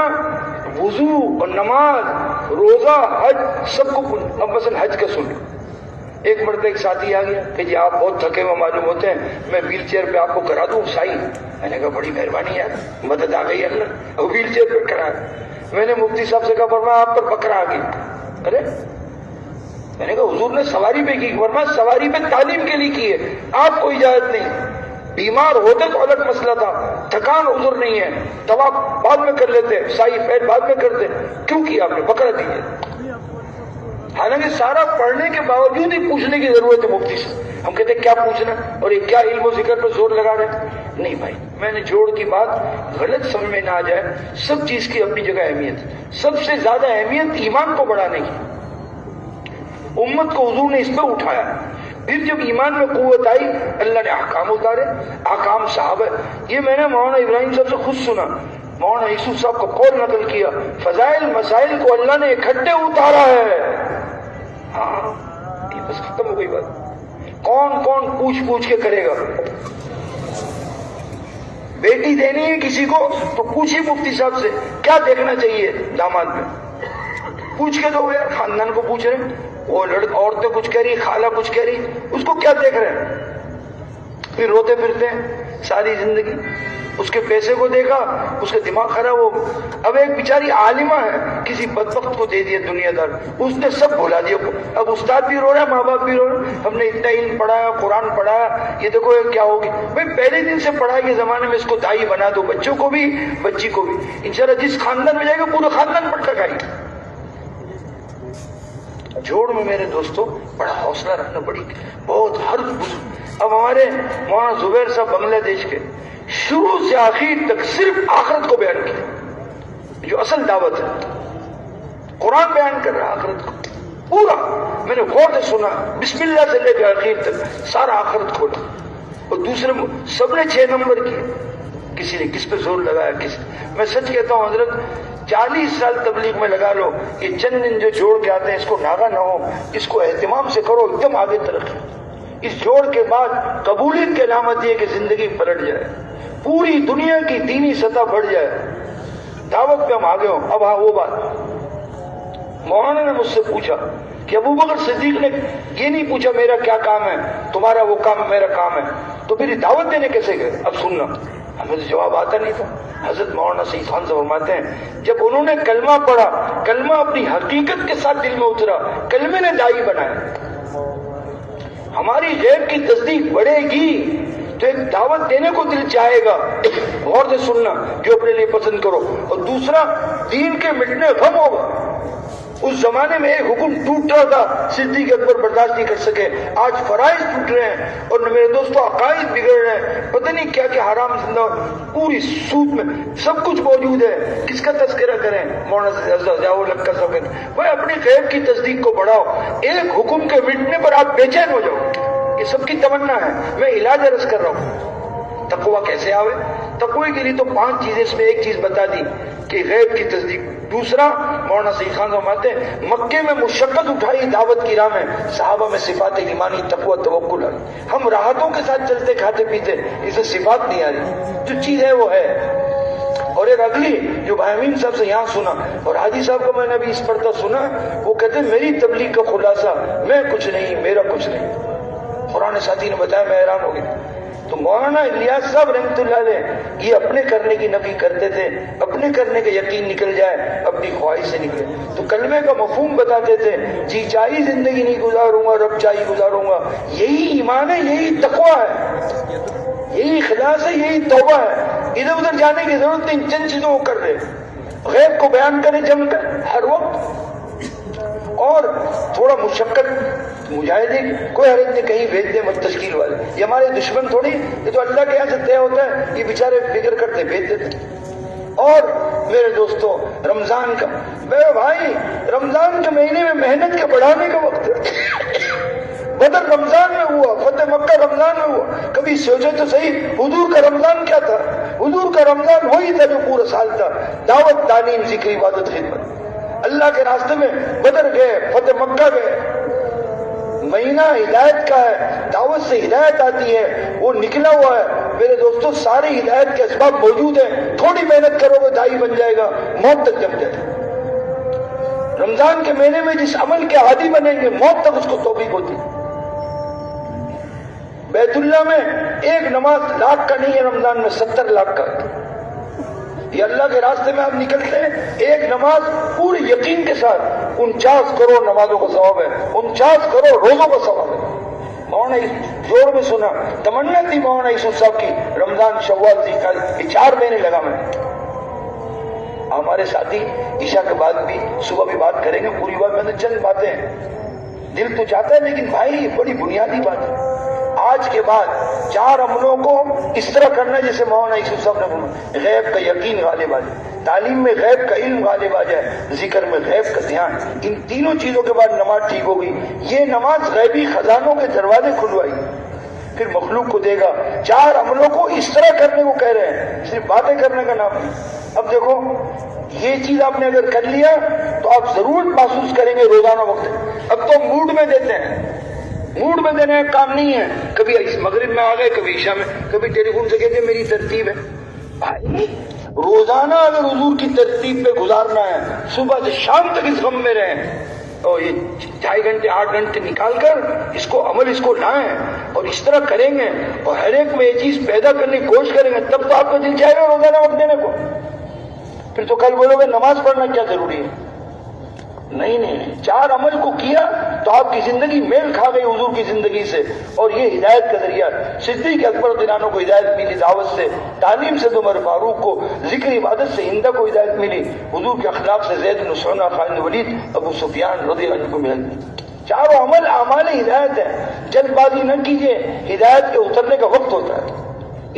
وضو اور نماز، روزہ، حج، سب کو اب مثلا حج کا سن لو۔ ایک مرتبہ ایک ساتھی آ گیا کہ جی آپ بہت تھکے ہوئے معلوم ہوتے ہیں، میں ویل چیئر پہ آپ کو کرا دوں سائی۔ میں نے کہا بڑی مہربانی یار، مدد آ گئی اللہ، اور ویل چیئر پہ کرا۔ میں نے مفتی صاحب سے کہا فرمایا آپ پر بکرا آ گئی۔ ارے میں نے کہا حضور نے سواری پہ کی، فرمایا سواری پہ تعلیم کے لیے کی ہے، آپ کو اجازت نہیں۔ بیمار ہوتے تو الگ مسئلہ تھا، تھکان عذر نہیں ہے، طواف بعد میں کر لیتے، سائی پیر بعد میں کرتے، کیوں کیا آپ نے؟ بکرا دیجیے۔ حالانکہ سارا پڑھنے کے باوجود ہی پوچھنے کی ضرورت ہے مفتی سے۔ ہم کہتے ہیں کیا پوچھنا، اور یہ کیا علم و ذکر پر زور لگا رہے ہیں؟ نہیں بھائی، میں نے جوڑ کی بات غلط سمجھ میں نہ آ جائے، سب چیز کی اپنی جگہ اہمیت ہے، سب سے زیادہ اہمیت ایمان کو بڑھانے کی۔ امت کو حضور نے اس پہ اٹھایا، پھر جب ایمان میں قوت آئی اللہ نے احکام اتارے، احکام صحابہ۔ یہ میں نے مولانا ابراہیم صاحب سے خود سنا، مولانا یوسف صاحب کا قول نقل کیا، فضائل مسائل کو اللہ نے اکٹھے اتارا ہے۔ ہاں یہ بس ختم ہو گئی بات۔ کون کون پوچھ کے کرے گا؟ بیٹی دینی ہے کسی کو تو پوچھیے مفتی صاحب سے کیا دیکھنا چاہیے داماد میں، پوچھ کے دو یار۔ خاندان کو پوچھ رہے ہیں، وہ عورتیں کچھ کہہ رہی، خالہ کچھ کہہ رہی، اس کو کیا دیکھ رہے ہیں؟ پھر روتے پھرتے ہیں ساری زندگی، اس کے پیسے کو دیکھا، اس کا دماغ خراب ہو۔ اب ایک بیچاری عالمہ ہے، کسی بدبخت کو دے دیا دنیا دار، اس نے سب بھلا دیا۔ اب استاد بھی رو رہا ہے، ماں باپ بھی رو رہے ہیں، ہم نے اتنا علم پڑھایا، قرآن پڑھایا، یہ دیکھو یہ کیا ہوگی۔ بھائی پہلے دن سے پڑھائی کے زمانے میں اس کو دائی بنا دو، بچوں کو بھی بچی کو بھی، انشاءاللہ جس خاندان میں جائے گا پورا خاندان پڑھتا گا۔ جوڑ میں میرے دوستوں بڑا حوصلہ رکھنا بڑی بہت ہر۔ اب ہمارے مولانا زبیر صاحب بنگلہ دیش کے شروع سے آخر تک صرف آخرت کو بیان کیا، جو اصل دعوت ہے، قرآن بیان کر رہا ہے آخرت کو پورا۔ میں نے غور سے سنا، بسم اللہ سے لے کے آخر تک سارا آخرت کھولا، اور دوسرے سب نے 6 نمبر کیے، کسی نے کس پہ زور لگایا، میں سچ کہتا ہوں حضرت 40 سال تبلیغ میں لگا لو، یہ چند دن جو جوڑ کے آتے ہیں اس کو ناغا نہ ہو، اس کو اہتمام سے کرو، ایک دم آگے ترقی۔ اس جوڑ کے بعد قبولیت کی علامت یہ کہ زندگی پلٹ جائے، پوری دنیا کی دینی سطح بڑھ جائے، دعوت پہ ہم آگے ہوں۔ اب ہاں وہ بات، مولانا نے مجھ سے پوچھا کہ ابو بکر صدیق نے یہ نہیں پوچھا میرا کیا کام ہے، تمہارا وہ کام میرا کام ہے، تو پھر دعوت دینے کیسے گئے؟ اب سننا، ہمیں تو جواب آتا نہیں تھا۔ حضرت مولانا سعید خان سے فرماتے ہیں جب انہوں نے کلمہ پڑھا، کلمہ اپنی حقیقت کے ساتھ دل میں اترا، کلمے نے دائی بنایا۔ ہماری غیب کی تصدیق بڑھے گی تو ایک دعوت دینے کو دل چاہے گا، غور سے سننا جو اپنے لیے پسند کرو، اور دوسرا دین کے مٹنے غم ہوگا۔ اس زمانے میں ایک حکم ٹوٹ رہا تھا، صدیق اکبر برداشت نہیں کر سکے، آج فرائض ٹوٹ رہے ہیں اور میرے دوستوں عقائد بگڑ رہے ہیں، پتہ نہیں کیا کیا حرام زندہ، پوری سود میں سب کچھ موجود ہے، کس کا تذکرہ کریں؟ مولانا ضیاء الحق کا سب بھائی اپنی غیب کی تصدیق کو بڑھاؤ، ایک حکم کے مٹنے پر آپ بے چین ہو جاؤ، یہ سب کی تمنا ہے، میں علاج عرض کر رہا ہوں۔ تقوی کیسے آوے؟ تقوی کے لیے تو 5 چیزیں، اس میں ایک چیز بتا دی کہ غیب کی تصدیق۔ دوسرا، مولانا سعید خان فرماتے ہیں مکے میں مشقت اٹھائی دعوت کی راہ میں، صحابہ میں صفات ایمانی تقوی توکل آئی، ہم راحتوں کے ساتھ چلتے کھاتے پیتے، اسے صفات نہیں آ رہی، جو چیز ہے وہ ہے۔ اور ایک اگلی جو بھائی امین صاحب سے یہاں سنا اور حاجی صاحب کو میں نے ابھی اس پڑھتا سنا، وہ کہتے ہیں میری تبلیغ کا خلاصہ میں کچھ نہیں، میرا کچھ نہیں۔ قرآن ساتھی نے بتایا، میں حیران ہو گیا۔ تو مولانا الیاس صاحب رحمۃ اللہ علیہ یہ اپنے کرنے کی نفی کرتے تھے، اپنے کرنے کا یقین نکل جائے، اپنی خواہش سے نکلے۔ تو کلمے کا مفہوم بتاتے تھے، جی چاہی زندگی نہیں گزاروں گا، رب چاہی گزاروں گا، یہی ایمان ہے، یہی تقویٰ ہے، یہی اخلاص ہے، یہی توبہ ہے۔ ادھر ادھر جانے کی ضرورت نہیں، چند چیزوں کو کر رہے، غیب کو بیان کریں جم کر ہر وقت، اور تھوڑا مشقت مجاہدے کوئی حرج نہیں، کہیں بھیج دیں مت تشکیل والے، یہ ہمارے دشمن تھوڑی، یہ تو اللہ کے یہاں سے طے ہوتا ہے، یہ بیچارے فکر کرتے بھیج دیتے۔ اور میرے دوستو رمضان کا، میرے بھائی رمضان کے مہینے میں محنت کے بڑھانے کا وقت ہے۔ بدر رمضان میں ہوا، فتح مکہ رمضان میں ہوا، کبھی سوچے تو صحیح حضور کا رمضان کیا تھا؟ حضور کا رمضان وہی تھا جو پورا سال تھا، دعوت، تعلیم، ذکر، عبادت، خدمت، اللہ کے راستے میں بدر گئے، فتح مکہ گئے۔ مہینہ ہدایت کا ہے، دعوت سے ہدایت آتی ہے، وہ نکلا ہوا ہے۔ میرے دوستو سارے ہدایت کے اسباب موجود ہیں، تھوڑی محنت کرو گے دائی بن جائے گا، موت تک جم جائے گا۔ رمضان کے مہینے میں جس عمل کے عادی بنیں گے موت تک اس کو توفیق ہوتی۔ بیت اللہ میں ایک نماز لاکھ کا نہیں ہے، رمضان میں 70 لاکھ کا ہے۔ یہ اللہ کے راستے میں آپ نکلتے ہیں، ایک نماز پوری یقین کے ساتھ 49 کروڑ نمازوں کا ثواب ہے، 49 کروڑ روزوں کا ثواب ہے۔ مولانا زور میں سنا، تمنا تھی مولانا یوسف صاحب کی، رمضان، شوال، ذیقعدہ، یہ 4 مہینے لگا میں۔ ہمارے ساتھی عشاء کے بعد بھی صبح بھی بات کریں گے، پوری بات میں نے چند باتیں ہیں، دل تو چاہتا ہے لیکن بھائی یہ بڑی بنیادی بات ہے۔ آج کے بعد 4 عملوں کو اس طرح کرنا جیسے مولانا یوسف صاحب نے فرمایا، غیب کا یقین غالب آ جائے، تعلیم میں غیب کا علم غالب آ جائے، ذکر میں غیب کا دھیان، ان تینوں چیزوں کے بعد نماز ٹھیک ہوگی۔ یہ نماز غیبی خزانوں کے دروازے کھلوائے گی، پھر مخلوق کو دے گا۔ 4 عملوں کو اس طرح کرنے کو کہہ رہے ہیں، صرف باتیں کرنے کا نام نہیں۔ اب دیکھو یہ چیز آپ نے اگر کر لیا تو آپ ضرور محسوس کریں گے روزانہ وقت۔ اب تو موڈ میں دیتے ہیں، موڈ میں دینے کا کام نہیں ہے، کبھی مغرب میں آ گئے، کبھی عشاء میں، کبھی ٹیلی فون سے کہتے ہیں میری ترتیب ہے۔ بھائی روزانہ اگر حضور کی ترتیب پہ گزارنا ہے، صبح سے شام تک اس غم میں رہیں اور یہ 6 گھنٹے 8 گھنٹے نکال کر اس کو عمل اس کو لائیں اور اس طرح کریں گے اور ہر ایک میں یہ چیز پیدا کرنے کی کوشش کریں گے، تب تو آپ کا دل چاہے گا روزانہ وقت دینے کو۔ پھر تو کل بولو گے نماز پڑھنا کیا ضروری ہے؟ نہیں، 4 عمل کو کیا تو آپ کی زندگی میل کھا گئی حضور کی زندگی سے، اور یہ ہدایت کا ذریعہ۔ صدیق اکبر رضی اللہ عنہ کو ہدایت ملی دعوت سے، تعلیم سے عمر فاروق کو، ذکر عبادت سے ہندہ کو ہدایت ملی، حضور کے اخلاق سے زید بن سعد، خالد بن ولید، ابو سفیان رضی اللہ عنہ کو ملی۔ 4 عمل اعمال ہدایت ہے، جلد بازی نہ کیجیے، ہدایت کے اترنے کا وقت ہوتا ہے۔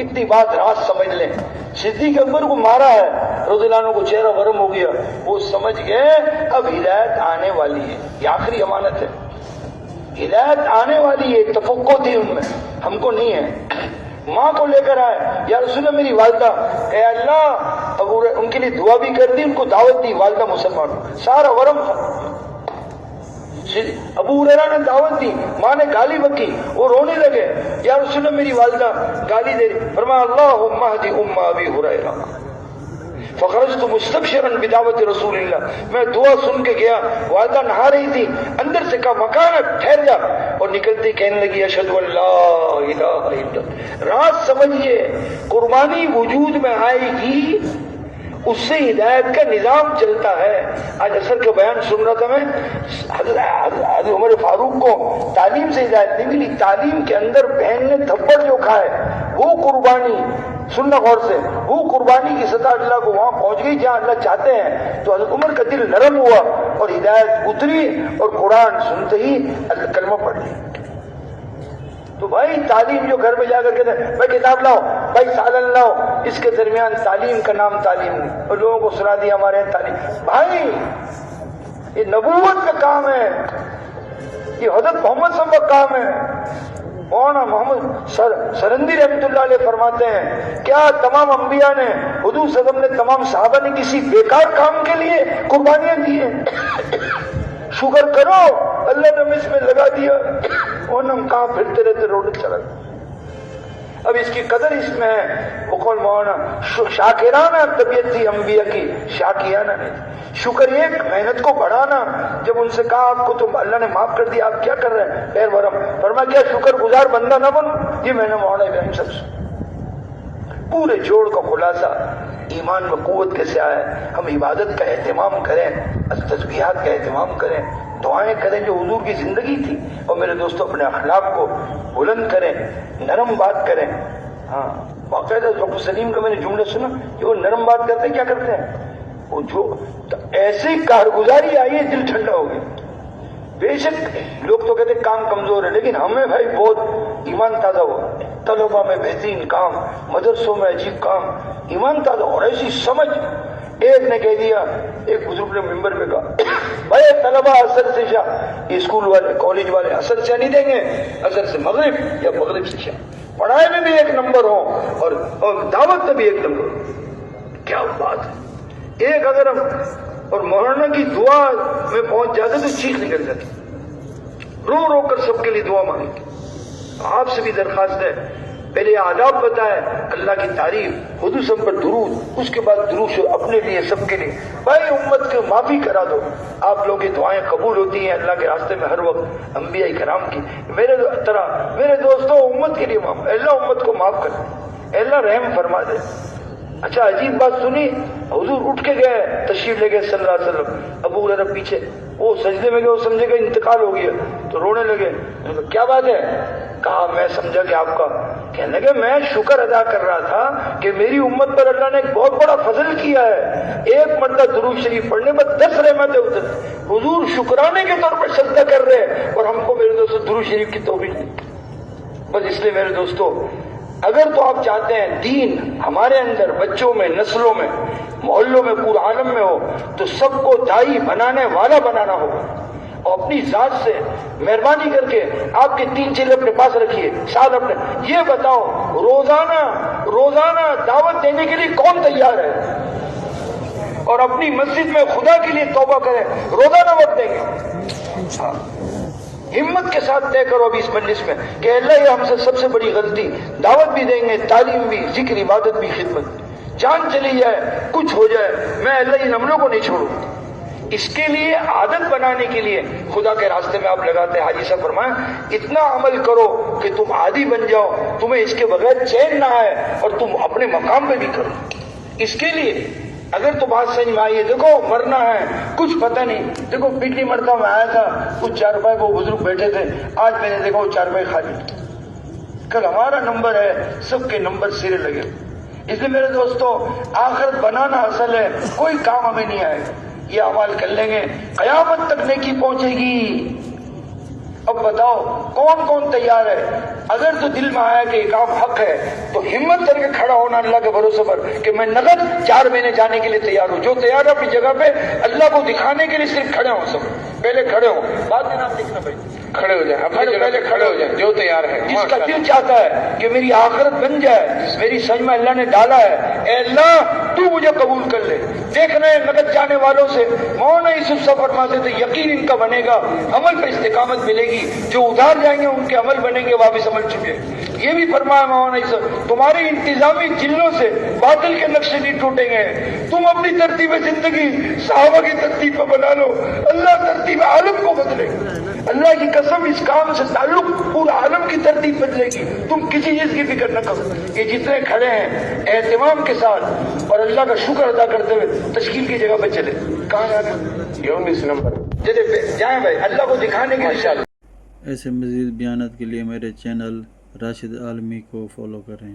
اتنی بات راز سمجھ لیں، صدیق اکبر کو مارا ہے رضی اللہ عنہ کو، چہرہ گرم ہو گیا، وہ سمجھ گئے اب ہدایت آنے والی ہے، یہ آخری امانت ہے، ہدایت آنے والی ہے۔ تفقع تھی ان میں، ہم کو نہیں ہے۔ ماں کو لے کر آئے، یا رسول اللہ میری والدہ، اے اللہ، اب ان کے لیے دعا بھی کر دی، ان کو دعوت دی، والدہ مسلمان، سارا ورم۔ ابو ہریرہ نے دعوت دی، ماں نے گالی بکی، وہ رونے لگے، یا رسول اللہ میری والدہ گالی دے رہی، فرمایا اللہم اہد ام ابی ہریرہ، فخرجت مستبشرا بدعوت رسول اللہ، میں دعا سن کے گیا، والدہ نہا رہی تھی، اندر سے کہا مکان ٹھہر جا، اور نکلتی کہنے لگی اشہد ان لا الہ الا اللہ۔ راز سمجھیے، قربانی وجود میں آئے گی اس سے ہدایت کا نظام چلتا ہے. آج اثر کے بیان سن رہا تھا میں, حضرت عمر فاروق کو تعلیم سے ہدایت نہیں ملی, تعلیم کے اندر بہن نے تھپڑ جو کھائے وہ قربانی, سننا غور سے, وہ قربانی کی سطح اللہ کو وہاں پہنچ گئی جہاں اللہ چاہتے ہیں. تو حضرت عمر کا دل نرم ہوا اور ہدایت اتری اور قرآن سنتے ہی کلمہ پڑھ لی. تو بھائی تعلیم جو گھر میں جا کر کہتے ہیں بھائی کتاب لاؤ, بھائی سالن لاؤ, اس کے درمیان تعلیم کا نام تعلیم نہیں, اور لوگوں کو سنا دیا ہمارے یہاں تعلیم. بھائی یہ نبوت کا کام ہے, یہ حضرت محمد صلی اللہ علیہ وسلم کا کام ہے. مولانا محمد سرندی رحمۃ اللہ علیہ فرماتے ہیں کیا تمام انبیاء نے, حضور صلی اللہ علیہ وسلم نے تمام صحابہ نے کسی بیکار کام کے لیے قربانیاں دی ہیں؟ شکر کرو اللہ نے ہمیں اس میں لگا دیا, اور ہم کہاں پھرتے رہتے روڈ چلا. اب اس کی قدر اس میں ہے. وہ قول مولانا شاکرانہ طبیعت تھی انبیاء کی, شاکیانہ نہیں. شکر ایک محنت کو بڑھانا, جب ان سے کہا آپ کو تو اللہ نے معاف کر دیا, آپ کیا کر رہے ہیں خیر ورم, فرمایا کیا شکر گزار بندہ نہ بنو. یہ میں نے مولانا ابراہیم سب سے پورے جوڑ کا خلاصہ ایمان میں قوت کیسے آیا ہے. ہم عبادت کا اہتمام کریں, تسبیحات کا اہتمام کریں, دعائیں کریں جو حضور کی زندگی تھی. اور میرے دوستوں اپنے اخلاق کو بلند کریں, نرم بات کریں. ہاں باقاعدہ ڈاکٹر سلیم کا میں نے جملہ سنا کہ وہ نرم بات کرتے ہیں, کیا کرتے ہیں وہ, جو ایسی کارگزاری آئی ہے دل ٹھنڈا ہو گیا. بے شک لوگ تو کہتے ہیں کام کمزور ہے, لیکن ہمیں بھائی بہت ایمان تازہ ہوا. طلبہ میں بہترین کام, مدرسوں میں عجیب کام, ایمان تازہ اور ایسی سمجھ. ایک نے کہہ دیا, ایک بزرگ نے ممبر میں کہا بھائی طلبہ اثر سے شاہ, اسکول والے کالج والے اثر سے نہیں دیں گے, اثر سے مغرب یا مغرب سے شاہ. پڑھائی میں بھی ایک نمبر ہو اور دعوت میں بھی ایک نمبر ہو. کیا بات ہے. ایک اگر ہم اور مولانا کی دعا میں پہنچ جاتے تو چیخ نکل جاتی, رو رو کر سب کے لیے دعا مانگی. آپ سے بھی درخواست ہے پہلے آداب بتائے, اللہ کی تعریف, حضور صلی اللہ علیہ وسلم پر درود, اس کے بعد درود سے اپنے لیے سب کے لیے. بھائی امت کو معافی کرا دو, آپ لوگوں کی دعائیں قبول ہوتی ہیں اللہ کے راستے میں ہر وقت. انبیاء کرام کی میرے طرح میرے دوستوں امت کے لیے معاف, اللہ امت کو معاف کر, اللہ رحم فرما دے. اچھا عجیب بات سنی, حضور اٹھ کے گئے, تشریف لے گئے صلی اللہ علیہ وسلم, ابو ہریرہ پیچھے, وہ سجدے میں گئے, وہ سمجھے گا انتقال ہو گیا تو رونے لگے. کیا بات ہے؟ کہا میں سمجھا کہ آپ کا, کہنے لگے میں شکر ادا کر رہا تھا کہ میری امت پر اللہ نے ایک بہت بڑا فضل کیا ہے, ایک مرتبہ درود شریف پڑھنے پر 10 رحمتیں اتر. حضور شکرانے کے طور پر سجدہ کر رہے ہیں اور ہم کو میرے دوستوں درود شریف کی توفیق نہیں. بس اس لیے میرے دوستوں اگر تو آپ چاہتے ہیں دین ہمارے اندر, بچوں میں, نسلوں میں, محلوں میں, پورے عالم میں ہو, تو سب کو دائی بنانے والا بنانا ہوگا. اور اپنی ذات سے مہربانی کر کے آپ کے 3 چیلے اپنے پاس رکھیے, ساتھ اپنے یہ بتاؤ روزانہ دعوت دینے کے لیے کون تیار ہے, اور اپنی مسجد میں خدا کے لیے توبہ کریں, روزانہ وقت دیں گے. ہمت کے ساتھ طے کرو ابھی اس مجلس میں کہ اللہ یہ ہم سے سب سے بڑی غلطی, دعوت بھی دیں گے, تعلیم بھی, ذکر, عبادت بھی, خدمت, جان چلی جائے, کچھ ہو جائے, میں اللہ ان عملوں کو نہیں چھوڑوں. اس کے لیے عادت بنانے کے لیے خدا کے راستے میں آپ لگاتے ہیں. حاجی صاحب فرمایا اتنا عمل کرو کہ تم عادی بن جاؤ, تمہیں اس کے بغیر چین نہ آئے, اور تم اپنے مقام پہ بھی کرو. اس کے لیے اگر تو بات سمجھ میں آئی ہے, دیکھو مرنا ہے, کچھ پتہ نہیں. دیکھو پچھلی مرتبہ میں آیا تھا, کچھ چارپائی کو بزرگ بیٹھے تھے, آج میں نے دیکھا وہ چارپائی خالی. کل ہمارا نمبر ہے, سب کے نمبر سرے لگے. اس لیے میرے دوستوں آخرت بنانا اصل ہے, کوئی کام ہمیں نہیں آئے گا. یہ عمل کر لیں گے قیامت تک نیکی پہنچے گی. اب بتاؤ کون کون تیار ہے؟ اگر تو دل میں آیا کہ یہ کام حق ہے تو ہمت کر کے کھڑا ہونا اللہ کے بھروسے پر کہ میں نقد 4 مہینے جانے کے لیے تیار ہوں. جو تیار ہے اپنی جگہ پہ اللہ کو دکھانے کے لیے صرف کھڑے ہوں, سب پہلے کھڑے ہوں, بعد میں آپ دیکھنا بھائی کھڑے ہو جائیں, پہلے کھڑے ہو جائیں جو تیار ہے. جس کا دل چاہتا ہے کہ میری آخرت بن جائے, میری سمجھ میں اللہ نے ڈالا ہے, اے اللہ تو مجھے قبول کر لے. دیکھ رہے ہیں نقد جانے والوں سے مولانا یوسف صاحب فرماتے تھے یقین ان کا بنے گا, عمل پہ استقامت ملے گی. جو ادھار جائیں گے ان کے عمل بنیں گے, واپس عمل چکے. یہ بھی فرمایا مولانا صاحب تمہارے انتظامی جلوں سے باطل کے نقشے نہیں ٹوٹیں گے، تم اپنی ترتیب زندگی صحابہ کی ترتیب پہ بنا لو، اللہ ترتیب عالم کو بدلے گا، اللہ کی قسم اس کام سے تعلق پورا عالم کی ترتیب بدلے گی، تم کسی چیز کی فکر نہ کرو۔ یہ جتنے کھڑے ہیں اہتمام کے ساتھ اور اللہ کا شکر ادا کرتے ہوئے تشکیل کی جگہ پہ چلے، کہاں جانا؟ 19 نمبر جائیں بھائی، اللہ کو دکھانے کے لیے۔ ایسے مزید بیانات کے لیے میرے چینل راشد عالمی کو فالو کریں۔